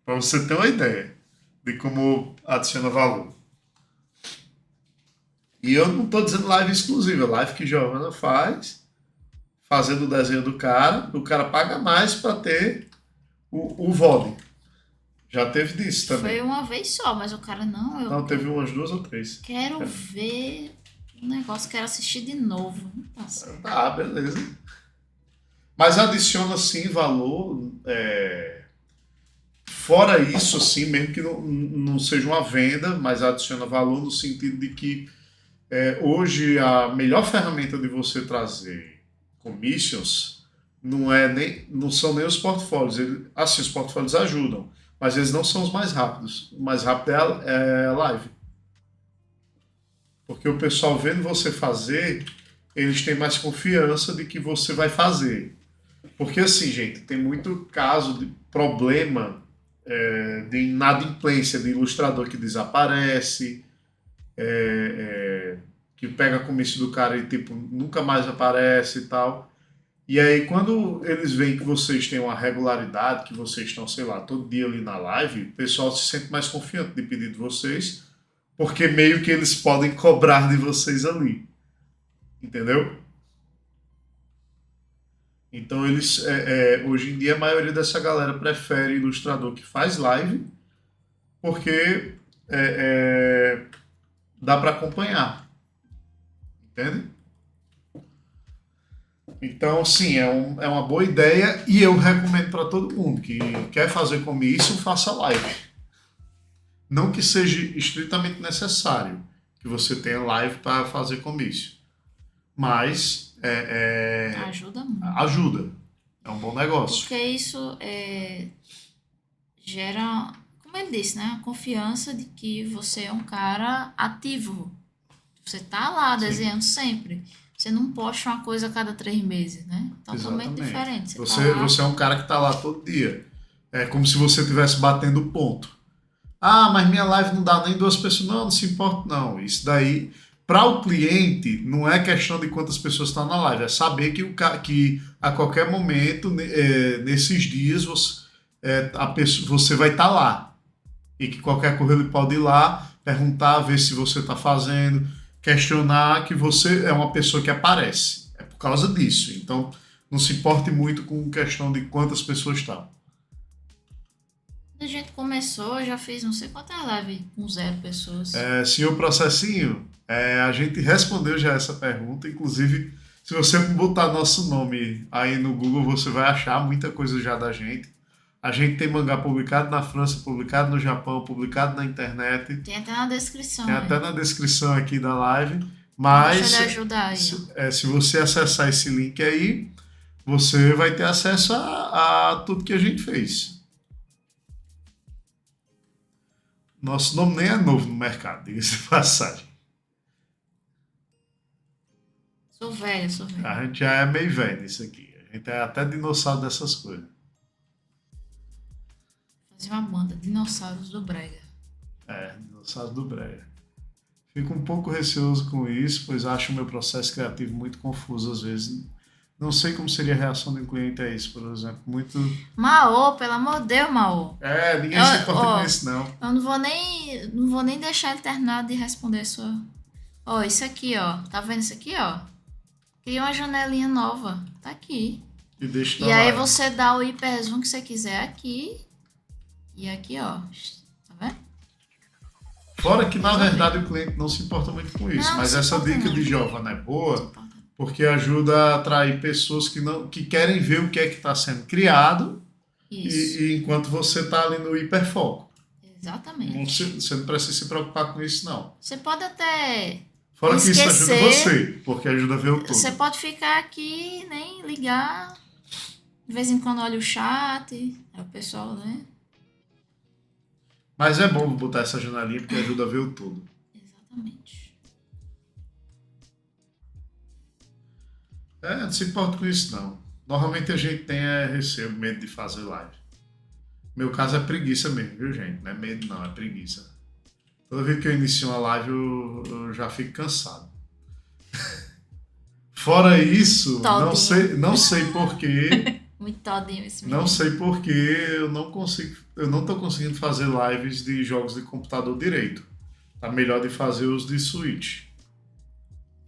Para você ter uma ideia de como adiciona valor. E eu não estou dizendo live exclusiva, live que Giovanna faz, fazendo o desenho do cara, o cara paga mais para ter o VOD. Já teve disso também. Foi uma vez só, mas o cara não. Não, teve umas 2 ou 3. Quero ver o negócio, quero assistir de novo. Ah, beleza. Mas adiciona sim valor. Fora isso, assim, mesmo que não seja uma venda, mas adiciona valor no sentido de que hoje a melhor ferramenta de você trazer commissions não são nem os portfólios. Assim, os portfólios ajudam, mas eles não são os mais rápidos. O mais rápido é a live. Porque o pessoal vendo você fazer, eles têm mais confiança de que você vai fazer. Porque assim, gente, tem muito caso de problema de inadimplência de ilustrador que desaparece, que pega a comissão do cara e tipo, nunca mais aparece e tal. E aí, quando eles veem que vocês têm uma regularidade, que vocês estão, sei lá, todo dia ali na live, o pessoal se sente mais confiante de pedir de vocês, porque meio que eles podem cobrar de vocês ali. Entendeu? Então, hoje em dia, a maioria dessa galera prefere ilustrador que faz live, porque dá para acompanhar. Entende? Então, sim, é uma boa ideia e eu recomendo para todo mundo que quer fazer comício, faça live. Não que seja estritamente necessário que você tenha live para fazer comício, mas ajuda muito. Ajuda. É um bom negócio. Porque isso gera, como ele disse, né, a confiança de que você é um cara ativo. Você tá lá desenhando sempre. Você não posta uma coisa a cada 3 meses, né? Totalmente diferente. Você é um cara que tá lá todo dia. É como se você estivesse batendo ponto. Ah, mas minha live não dá nem 2 pessoas. Não se importa, não. Isso daí, para o cliente, não é questão de quantas pessoas estão na live. É saber que a qualquer momento, nesses dias, você vai estar lá. E que qualquer coisa ele pode ir lá, perguntar, ver se você está fazendo, questionar que você é uma pessoa que aparece. É por causa disso. Então, não se importe muito com questão de quantas pessoas estão. Quando a gente começou, eu já fiz não sei quantas lives com 0 pessoas. Senhor Processinho, a gente respondeu já essa pergunta. Inclusive, se você botar nosso nome aí no Google, você vai achar muita coisa já da gente. A gente tem mangá publicado na França, publicado no Japão, publicado na internet. Tem até na descrição. Tem até na descrição aqui da live. Mas deixa ele ajudar aí. Se você acessar esse link aí, você vai ter acesso a tudo que a gente fez. Nosso nome nem é novo no mercado, diga-se de passagem. Sou velha. A gente já é meio velho nisso aqui. A gente é até dinossauro dessas coisas. Fazer uma banda, Dinossauros do Brega. Dinossauros do Brega. Fico um pouco receoso com isso, pois acho o meu processo criativo muito confuso às vezes. Não sei como seria a reação de um cliente a isso, por exemplo. Muito. Maô, pelo amor de Deus, Maô. Ninguém se importa com isso, não. Eu não vou nem deixar ele terminar de responder a sua. Isso aqui, ó. Tá vendo isso aqui, ó? Cria uma janelinha nova. Tá aqui. E deixa E aí você dá o hiperzoom que você quiser aqui. E aqui, ó. Tá vendo? Fora que, na verdade, o cliente não se importa muito com isso. Não, Mas se essa importa dica não. de Giovana é boa, Se importa. porque ajuda a atrair pessoas que querem ver o que é que está sendo criado Isso. e enquanto você está ali no hiperfoco. Exatamente. Você não precisa se preocupar com isso, não. Você pode até Fora que isso ajuda esquecer. você, porque ajuda a ver o todo. Você pode ficar aqui, nem ligar. De vez em quando olha o chat. Aí o pessoal, né? Mas é bom botar essa janelinha porque ajuda a ver o todo. Exatamente. Não se importa com isso, não. Normalmente a gente tem receio, medo de fazer live. Meu caso é preguiça mesmo, viu, gente? Não é medo, não, é preguiça. Toda vez que eu inicio uma live, eu já fico cansado. Fora isso, Todinho. não sei porquê. Muito todinho esse menino. Não sei porquê eu não tô conseguindo fazer lives de jogos de computador direito. Tá melhor de fazer os de Switch.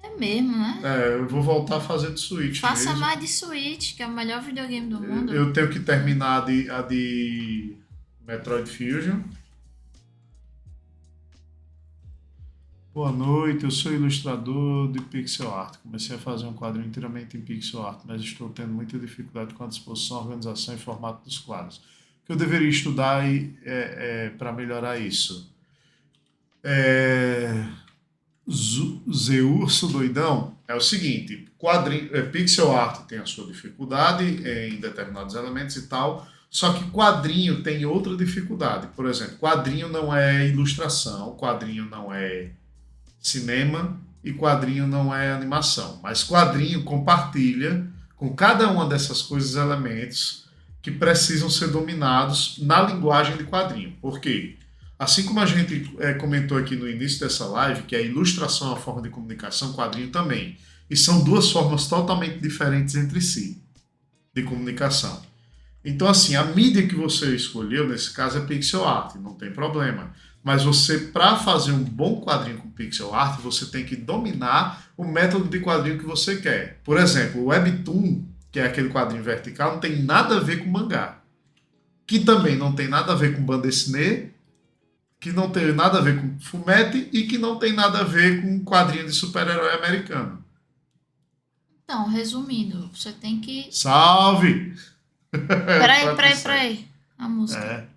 É mesmo, né? Eu vou voltar a fazer de Switch Faça mesmo. mais de Switch, que é o melhor videogame do mundo. Eu tenho que terminar a de Metroid Fusion. Boa noite, eu sou ilustrador de pixel art. Comecei a fazer um quadrinho inteiramente em pixel art, mas estou tendo muita dificuldade com a disposição, organização e formato dos quadros. O que eu deveria estudar para melhorar isso? Zeurso doidão é o seguinte: pixel art tem a sua dificuldade em determinados elementos e tal, só que quadrinho tem outra dificuldade. Por exemplo, quadrinho não é ilustração, quadrinho não é cinema e quadrinho não é animação, mas quadrinho compartilha com cada uma dessas coisas elementos que precisam ser dominados na linguagem de quadrinho. Por quê? Assim como a gente comentou aqui no início dessa live, que a ilustração é uma forma de comunicação, quadrinho também. E são duas formas totalmente diferentes entre si de comunicação. Então, assim, a mídia que você escolheu, nesse caso, é pixel art, não tem problema. Mas você, para fazer um bom quadrinho com pixel art, você tem que dominar o método de quadrinho que você quer. Por exemplo, o Webtoon, que é aquele quadrinho vertical, não tem nada a ver com mangá. Que também não tem nada a ver com bande dessinée, que não tem nada a ver com fumete e que não tem nada a ver com quadrinho de super-herói americano. Então, resumindo, você tem que... Salve! Peraí. A música.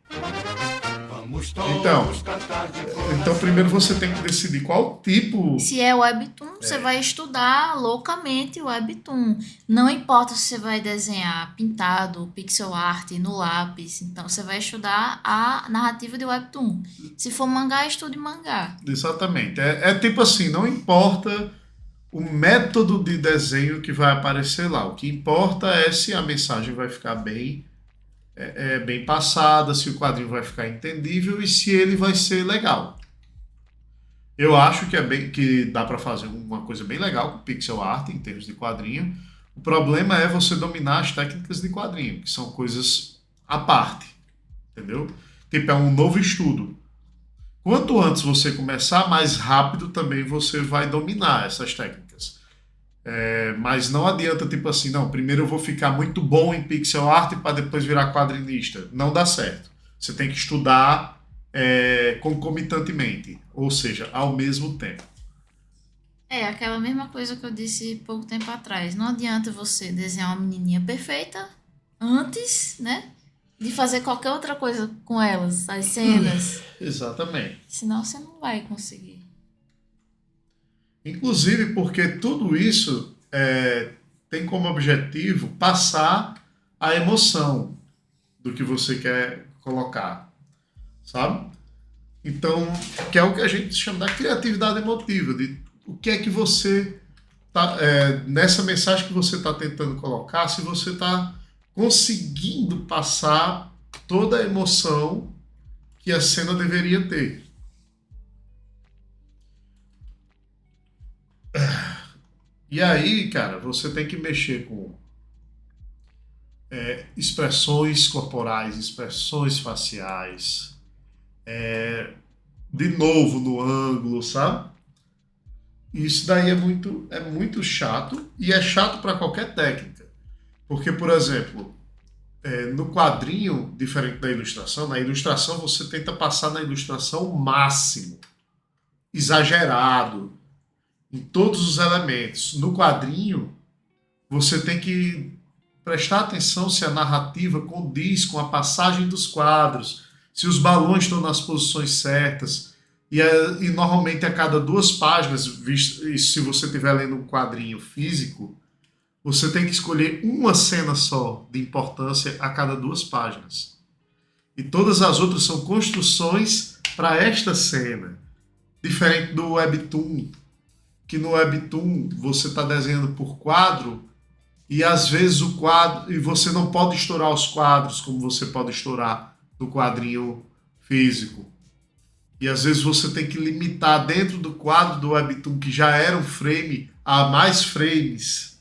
Então primeiro você tem que decidir qual tipo... Se é Webtoon, você vai estudar loucamente o Webtoon. Não importa se você vai desenhar pintado, pixel art, no lápis. Então, você vai estudar a narrativa de Webtoon. Se for mangá, estude mangá. Exatamente. É tipo assim, não importa o método de desenho que vai aparecer lá. O que importa é se a mensagem vai ficar bem passada, se o quadrinho vai ficar entendível e se ele vai ser legal. Eu acho que dá para fazer uma coisa bem legal com pixel art em termos de quadrinho. O problema é você dominar as técnicas de quadrinho, que são coisas à parte, entendeu? Tipo, é um novo estudo. Quanto antes você começar, mais rápido também você vai dominar essas técnicas. Mas não adianta, tipo assim, não, primeiro eu vou ficar muito bom em pixel art para depois virar quadrinista. Não dá certo. Você tem que estudar concomitantemente, ou seja, ao mesmo tempo. É aquela mesma coisa que eu disse pouco tempo atrás. Não adianta você desenhar uma menininha perfeita antes, né, de fazer qualquer outra coisa com elas, as cenas. Exatamente. Senão você não vai conseguir. Inclusive porque tudo isso tem como objetivo passar a emoção do que você quer colocar, sabe? Então, que é o que a gente chama da criatividade emotiva, de o que é que você tá, nessa mensagem que você está tentando colocar, se você está conseguindo passar toda a emoção que a cena deveria ter. E aí, cara, você tem que mexer com expressões corporais, expressões faciais, de novo no ângulo, sabe? Isso daí é muito chato e é chato para qualquer técnica. Porque, por exemplo, no quadrinho, diferente da ilustração, na ilustração você tenta passar na ilustração o máximo, exagerado, em todos os elementos. No quadrinho, você tem que prestar atenção se a narrativa condiz com a passagem dos quadros, se os balões estão nas posições certas. E normalmente a cada 2 páginas, e se você estiver lendo um quadrinho físico, você tem que escolher uma cena só de importância a cada 2 páginas. E todas as outras são construções para esta cena. Diferente do Webtoon, que no Webtoon você está desenhando por quadro e às vezes o quadro, e você não pode estourar os quadros como você pode estourar no quadrinho físico. E às vezes você tem que limitar dentro do quadro do Webtoon, que já era um frame, a mais frames.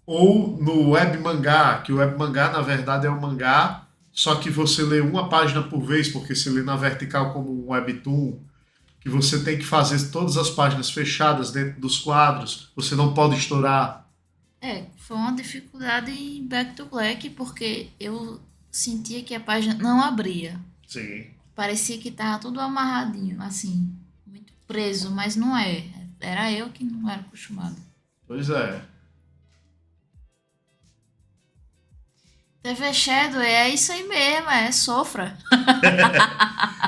Ou no web mangá, que o web mangá na verdade é um mangá, só que você lê uma página por vez, porque você lê na vertical como um webtoon, que você tem que fazer todas as páginas fechadas dentro dos quadros, você não pode estourar. Foi uma dificuldade em Back to Black, porque eu sentia que a página não abria. Sim. Parecia que tava tudo amarradinho, assim, muito preso, mas não é. Era eu que não era acostumado. Pois é. TV Shadow é isso aí mesmo, sofra.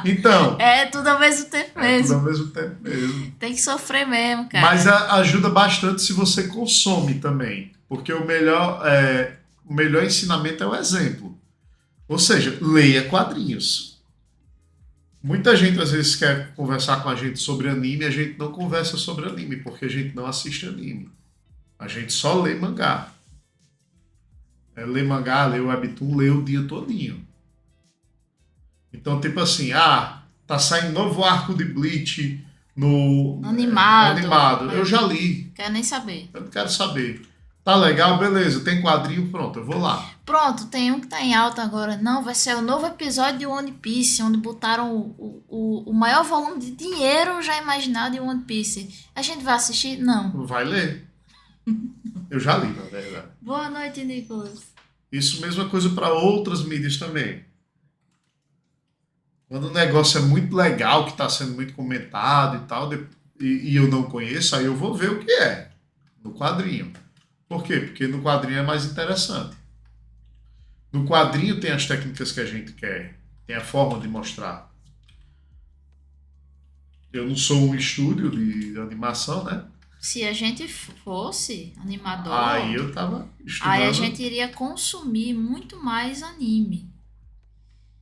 Então. É tudo ao mesmo tempo mesmo. Tudo ao mesmo tempo mesmo. Tem que sofrer mesmo, cara. Mas ajuda bastante se você consome também. Porque o melhor ensinamento é o exemplo. Ou seja, leia quadrinhos. Muita gente às vezes quer conversar com a gente sobre anime, a gente não conversa sobre anime, porque a gente não assiste anime. A gente só lê mangá. Lê mangá, lê webtoon, lê o dia todinho. Então, tipo assim, tá saindo novo arco de Bleach no animado. Eu já li. Quero nem saber. Eu não quero saber. Tá legal, beleza, tem quadrinho, pronto, eu vou lá. Pronto, tem um que tá em alta agora. Não, vai ser o novo episódio de One Piece, onde botaram o maior volume de dinheiro já imaginado em One Piece. A gente vai assistir? Não. Vai ler. Eu já li, na verdade. Boa noite, Nicolas. Isso mesma coisa para outras mídias também. Quando o negócio é muito legal, que está sendo muito comentado e tal, e eu não conheço, aí eu vou ver o que é no quadrinho. Por quê? Porque no quadrinho é mais interessante. No quadrinho tem as técnicas que a gente quer, tem a forma de mostrar. Eu não sou um estúdio de animação, né? Se a gente fosse animador, aí eu tava estudando. Aí a gente iria consumir muito mais anime.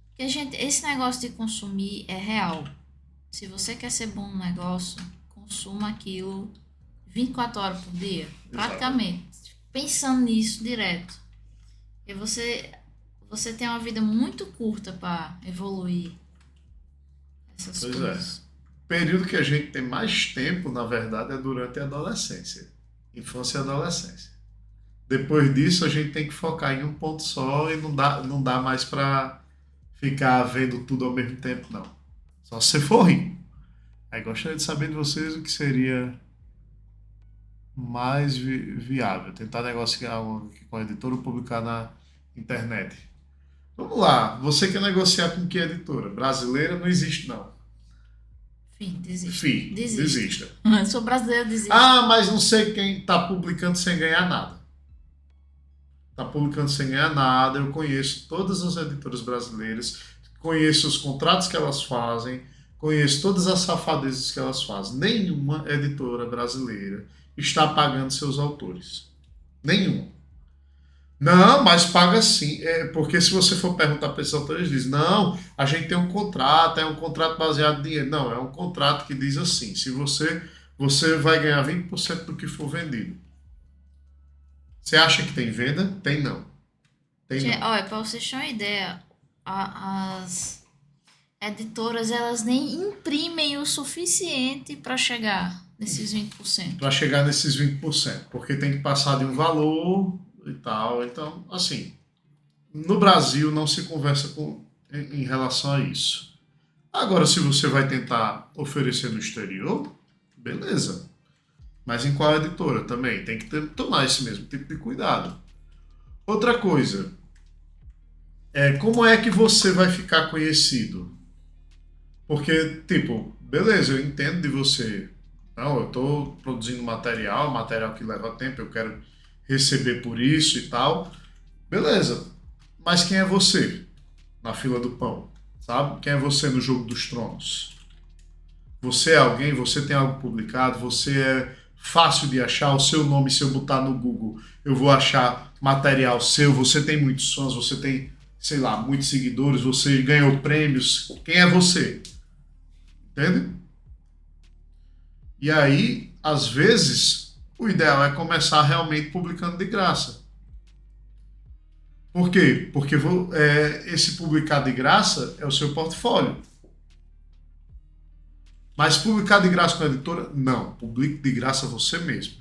Porque esse negócio de consumir é real. Se você quer ser bom no negócio, consuma aquilo 24 horas por dia, praticamente. Pensando nisso direto. E você tem uma vida muito curta para evoluir essas coisas. O período que a gente tem mais tempo, na verdade, é durante a adolescência. Infância e adolescência. Depois disso, a gente tem que focar em um ponto só e não dá mais para ficar vendo tudo ao mesmo tempo, não. Só se você for rico. Aí gostaria de saber de vocês o que seria mais viável. Tentar negociar com a editora ou publicar na internet. Vamos lá. Você quer negociar com que editora? Brasileira não existe, não. Desista. Eu sou brasileira, desista. Mas não sei quem está publicando sem ganhar nada. Está publicando sem ganhar nada. Eu conheço todas as editoras brasileiras, conheço os contratos que elas fazem, conheço todas as safadezas que elas fazem. Nenhuma editora brasileira está pagando seus autores. Nenhuma. Não, mas paga sim. Porque se você for perguntar para esses autores, eles dizem, não, a gente tem um contrato, é um contrato baseado em dinheiro. Não, é um contrato que diz assim, se você vai ganhar 20% do que for vendido. Você acha que tem venda? Tem não. Olha, para vocês terem uma ideia, as editoras, elas nem imprimem o suficiente para chegar nesses 20%. Para chegar nesses 20%, porque tem que passar de um valor e tal. Então, assim, no Brasil não se conversa em relação a isso. Agora, se você vai tentar oferecer no exterior, beleza. Mas em qual editora também? Tem que tomar esse mesmo tipo de cuidado. Outra coisa, como é que você vai ficar conhecido? Porque, tipo, beleza, eu entendo de você. Não, eu estou produzindo material que leva tempo, eu quero receber por isso e tal. Beleza, mas quem é você na fila do pão? Sabe? Quem é você no jogo dos tronos? Você é alguém, você tem algo publicado, você é fácil de achar, o seu nome, se eu botar no Google, eu vou achar material seu, você tem muitos fãs, você tem, sei lá, muitos seguidores, você ganhou prêmios. Quem é você? Entende? E aí, às vezes, o ideal é começar realmente publicando de graça. Por quê? Porque esse publicar de graça é o seu portfólio. Mas publicar de graça com a editora? Não. Publique de graça você mesmo.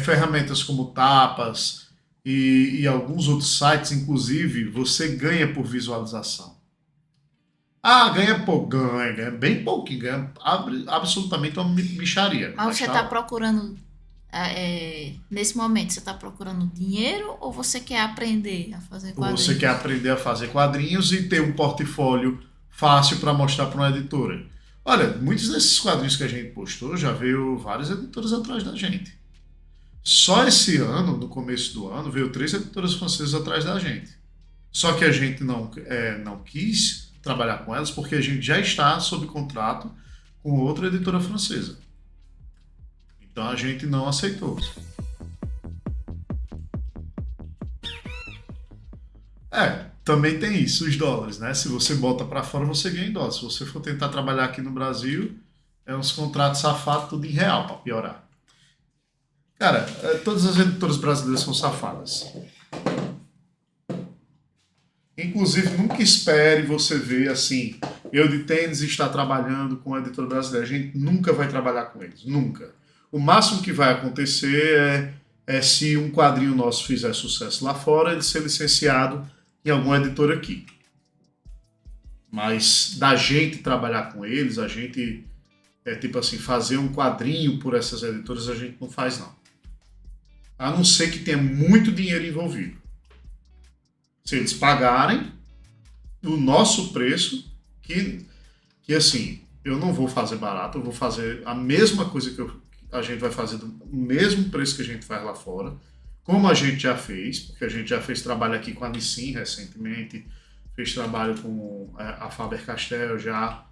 Ferramentas como Tapas e alguns outros sites, inclusive, você ganha por visualização. Ah, ganha pouco. Ganha bem pouquinho. Ganha absolutamente uma mixaria. Mas você está procurando, nesse momento, você está procurando dinheiro ou você quer aprender a fazer quadrinhos? Você quer aprender a fazer quadrinhos e ter um portfólio fácil para mostrar para uma editora. Olha, muitos desses quadrinhos que a gente postou já veio várias editoras atrás da gente. Só esse ano, no começo do ano, veio 3 editoras francesas atrás da gente. Só que a gente não quis trabalhar com elas porque a gente já está sob contrato com outra editora francesa. Então a gente não aceitou. Também tem isso, os dólares, né? Se você bota para fora, você ganha em dólar. Se você for tentar trabalhar aqui no Brasil, é uns contratos safados tudo em real, para piorar. Cara, todas as editoras brasileiras são safadas. Inclusive, nunca espere você ver assim, eu de tênis está trabalhando com a editora brasileira. A gente nunca vai trabalhar com eles, nunca. O máximo que vai acontecer é se um quadrinho nosso fizer sucesso lá fora, ele ser licenciado em alguma editora aqui. Mas da gente trabalhar com eles, a gente, tipo assim, fazer um quadrinho por essas editoras, a gente não faz não. A não ser que tenha muito dinheiro envolvido. Se eles pagarem o nosso preço, que assim, eu não vou fazer barato, eu vou fazer a mesma coisa que a gente vai fazer do mesmo preço que a gente faz lá fora, como a gente já fez, porque a gente já fez trabalho aqui com a Nissin recentemente, fez trabalho com a Faber-Castell já,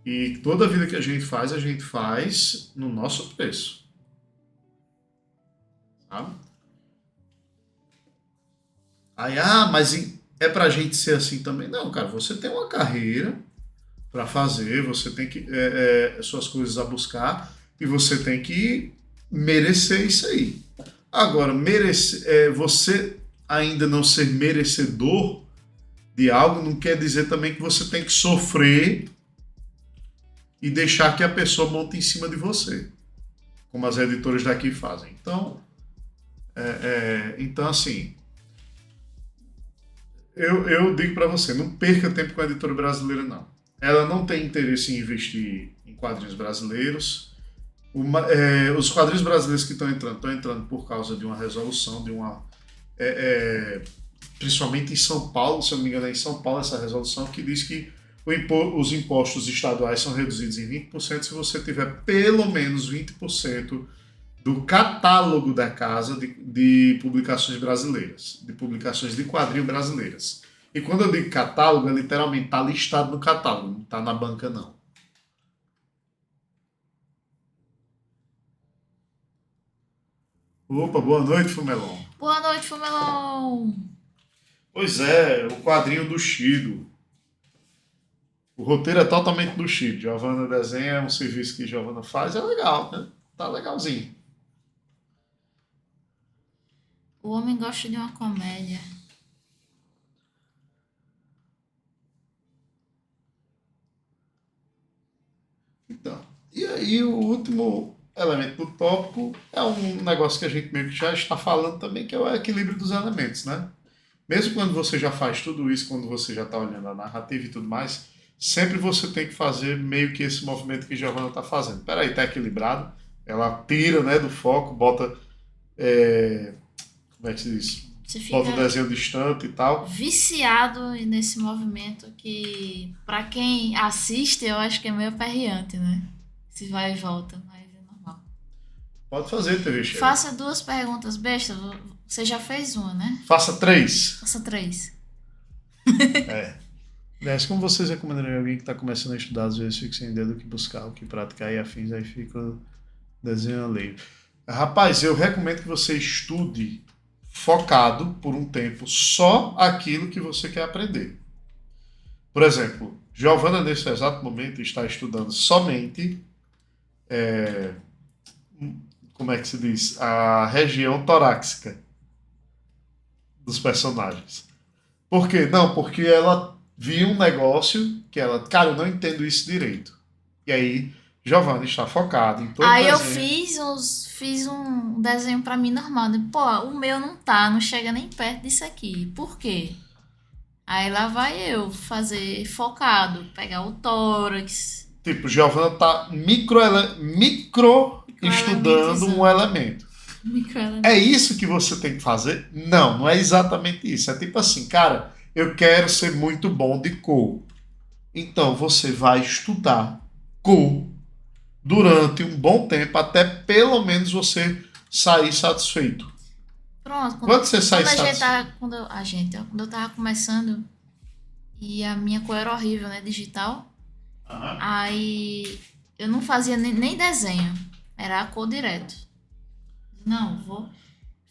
e toda a vida que a gente faz no nosso preço. Sabe? Aí, mas é pra gente ser assim também? Não, cara, você tem uma carreira para fazer, você tem que suas coisas a buscar e você tem que merecer isso aí. Agora, você ainda não ser merecedor de algo não quer dizer também que você tem que sofrer e deixar que a pessoa monte em cima de você, como as editoras daqui fazem. Então assim, eu digo para você, não perca tempo com a editora brasileira, não. Ela não tem interesse em investir em quadrinhos brasileiros. Os quadrinhos brasileiros que estão entrando por causa de uma resolução, principalmente em São Paulo, se eu não me engano é em São Paulo essa resolução, que diz que os impostos estaduais são reduzidos em 20% se você tiver pelo menos 20% do catálogo da casa de publicações brasileiras, de publicações de quadrinho brasileiras. E quando eu digo catálogo, é literalmente está listado no catálogo, não está na banca não. Opa, boa noite, Fumelon. Boa noite, Fumelon. Pois é, o quadrinho do Shido. O roteiro é totalmente do Shido. Giovanna desenha, é um serviço que Giovanna faz, é legal, né? Tá legalzinho. O homem gosta de uma comédia. Então, e aí o último elemento do tópico é um negócio que a gente meio que já está falando também, que é o equilíbrio dos elementos, né? Mesmo quando você já faz tudo isso, quando você já está olhando a narrativa e tudo mais, sempre você tem que fazer meio que esse movimento que a Giovana está fazendo. Peraí, tá equilibrado? Ela tira, né, do foco, bota, como é que se diz? Você Bota o fica desenho distante e tal. viciado nesse movimento que, pra quem assiste, eu acho que é meio aperreante, né? Se vai e volta, mas é normal. Pode fazer, TV Cheiro. Faça 2 perguntas bestas. Você já fez uma, né? Faça 3. Faça 3. É. Aliás, como vocês recomendariam alguém que está começando a estudar, às vezes fica sem ideia do que buscar, o que praticar e afins, aí fica o desenho alheio. Rapaz, eu recomendo que você estude focado por um tempo só aquilo que você quer aprender. Por exemplo, Giovana, nesse exato momento, está estudando somente, como é que se diz, a região torácica dos personagens. Por quê? Não, porque ela viu um negócio que ela, cara, eu não entendo isso direito. E aí, Giovanna está focada em todo o Aí eu desenho. fiz um desenho pra mim normal, né? Pô, o meu não chega nem perto disso aqui. Por quê? Aí lá vai eu fazer focado, pegar o tórax, Tipo, Giovanna está micro estudando um microelementizando, elemento. É microelemento. isso que você tem que fazer? Não, não é exatamente isso. É tipo assim, cara, eu quero ser muito bom de cor. Então você vai estudar cor durante um bom tempo, até pelo menos você sair satisfeito. Pronto, Quando você sai quando a gente satisfeito? tava, quando eu tava começando e a minha cor era horrível, né, digital, Aham. aí eu não fazia nem desenho, era a cor direto. Não, vou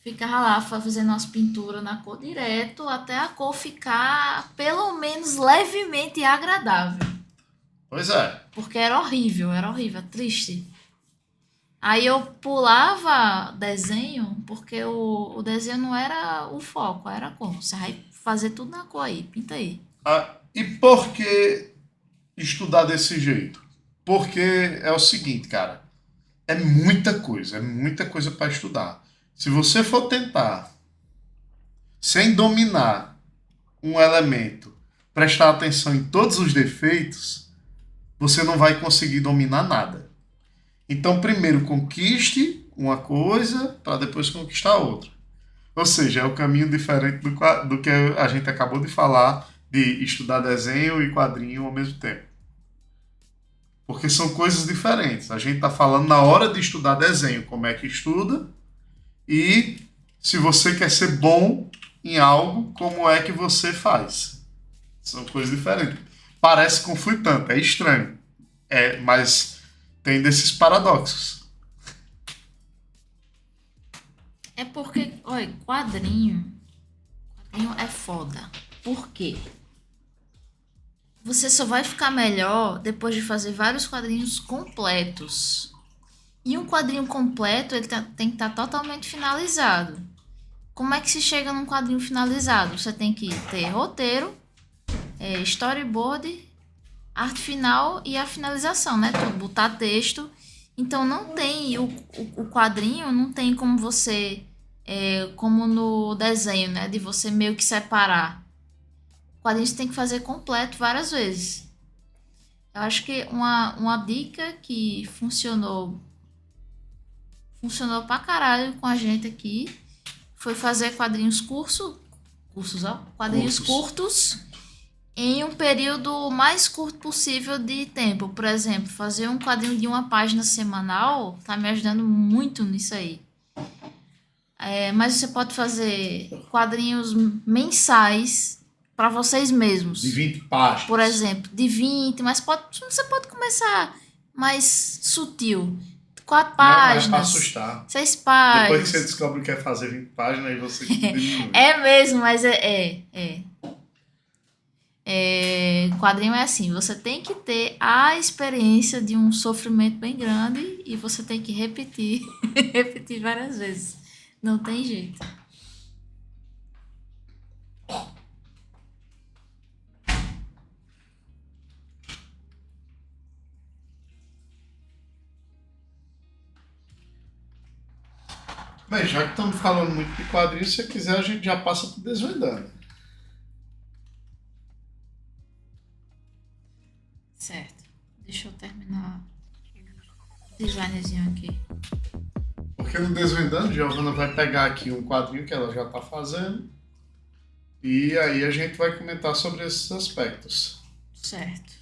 ficar lá fazendo umas pinturas na cor direto até a cor ficar pelo menos levemente agradável. Pois é. Porque era horrível, triste. Aí eu pulava desenho, porque o desenho não era o foco, era a cor. Você vai fazer tudo na cor aí, pinta aí. E por que estudar desse jeito? Porque é o seguinte, cara, é muita coisa para estudar. Se você for tentar, sem dominar um elemento, prestar atenção em todos os defeitos, você não vai conseguir dominar nada. Então, primeiro conquiste uma coisa para depois conquistar outra. Ou seja, é o caminho diferente do que a gente acabou de falar de estudar desenho e quadrinho ao mesmo tempo. Porque são coisas diferentes. A gente está falando na hora de estudar desenho, como é que estuda, e se você quer ser bom em algo, como é que você faz. São coisas diferentes. Parece conflitante, é estranho. Mas tem desses paradoxos. É porque, olha, quadrinho é foda. Por quê? Você só vai ficar melhor depois de fazer vários quadrinhos completos. E um quadrinho completo, ele tem que estar totalmente finalizado. Como é que se chega num quadrinho finalizado? Você tem que ter roteiro, storyboard, arte final e a finalização, né? Tudo, botar texto. Então não tem o quadrinho, não tem como você, como no desenho, né? De você meio que separar. O quadrinho você tem que fazer completo várias vezes. Eu acho que uma dica que funcionou pra caralho com a gente aqui foi fazer quadrinhos quadrinhos curtos em um período mais curto possível de tempo. Por exemplo, fazer um quadrinho de uma página semanal tá me ajudando muito nisso aí. Mas você pode fazer quadrinhos mensais para vocês mesmos. De 20 páginas. Por exemplo, de 20, mas você pode começar mais sutil. 4 páginas. Não é pra assustar. 6 páginas. Depois que você descobre que quer fazer 20 páginas, aí você diminui. É mesmo, mas quadrinho é assim, você tem que ter a experiência de um sofrimento bem grande e você tem que repetir, repetir várias vezes. Não tem jeito. Bem, já que estamos falando muito de quadrinhos, se você quiser a gente já passa por desvendando. Certo. Deixa eu terminar o designzinho aqui. Porque no Desvendando, Giovana vai pegar aqui um quadrinho que ela já está fazendo e aí a gente vai comentar sobre esses aspectos. Certo.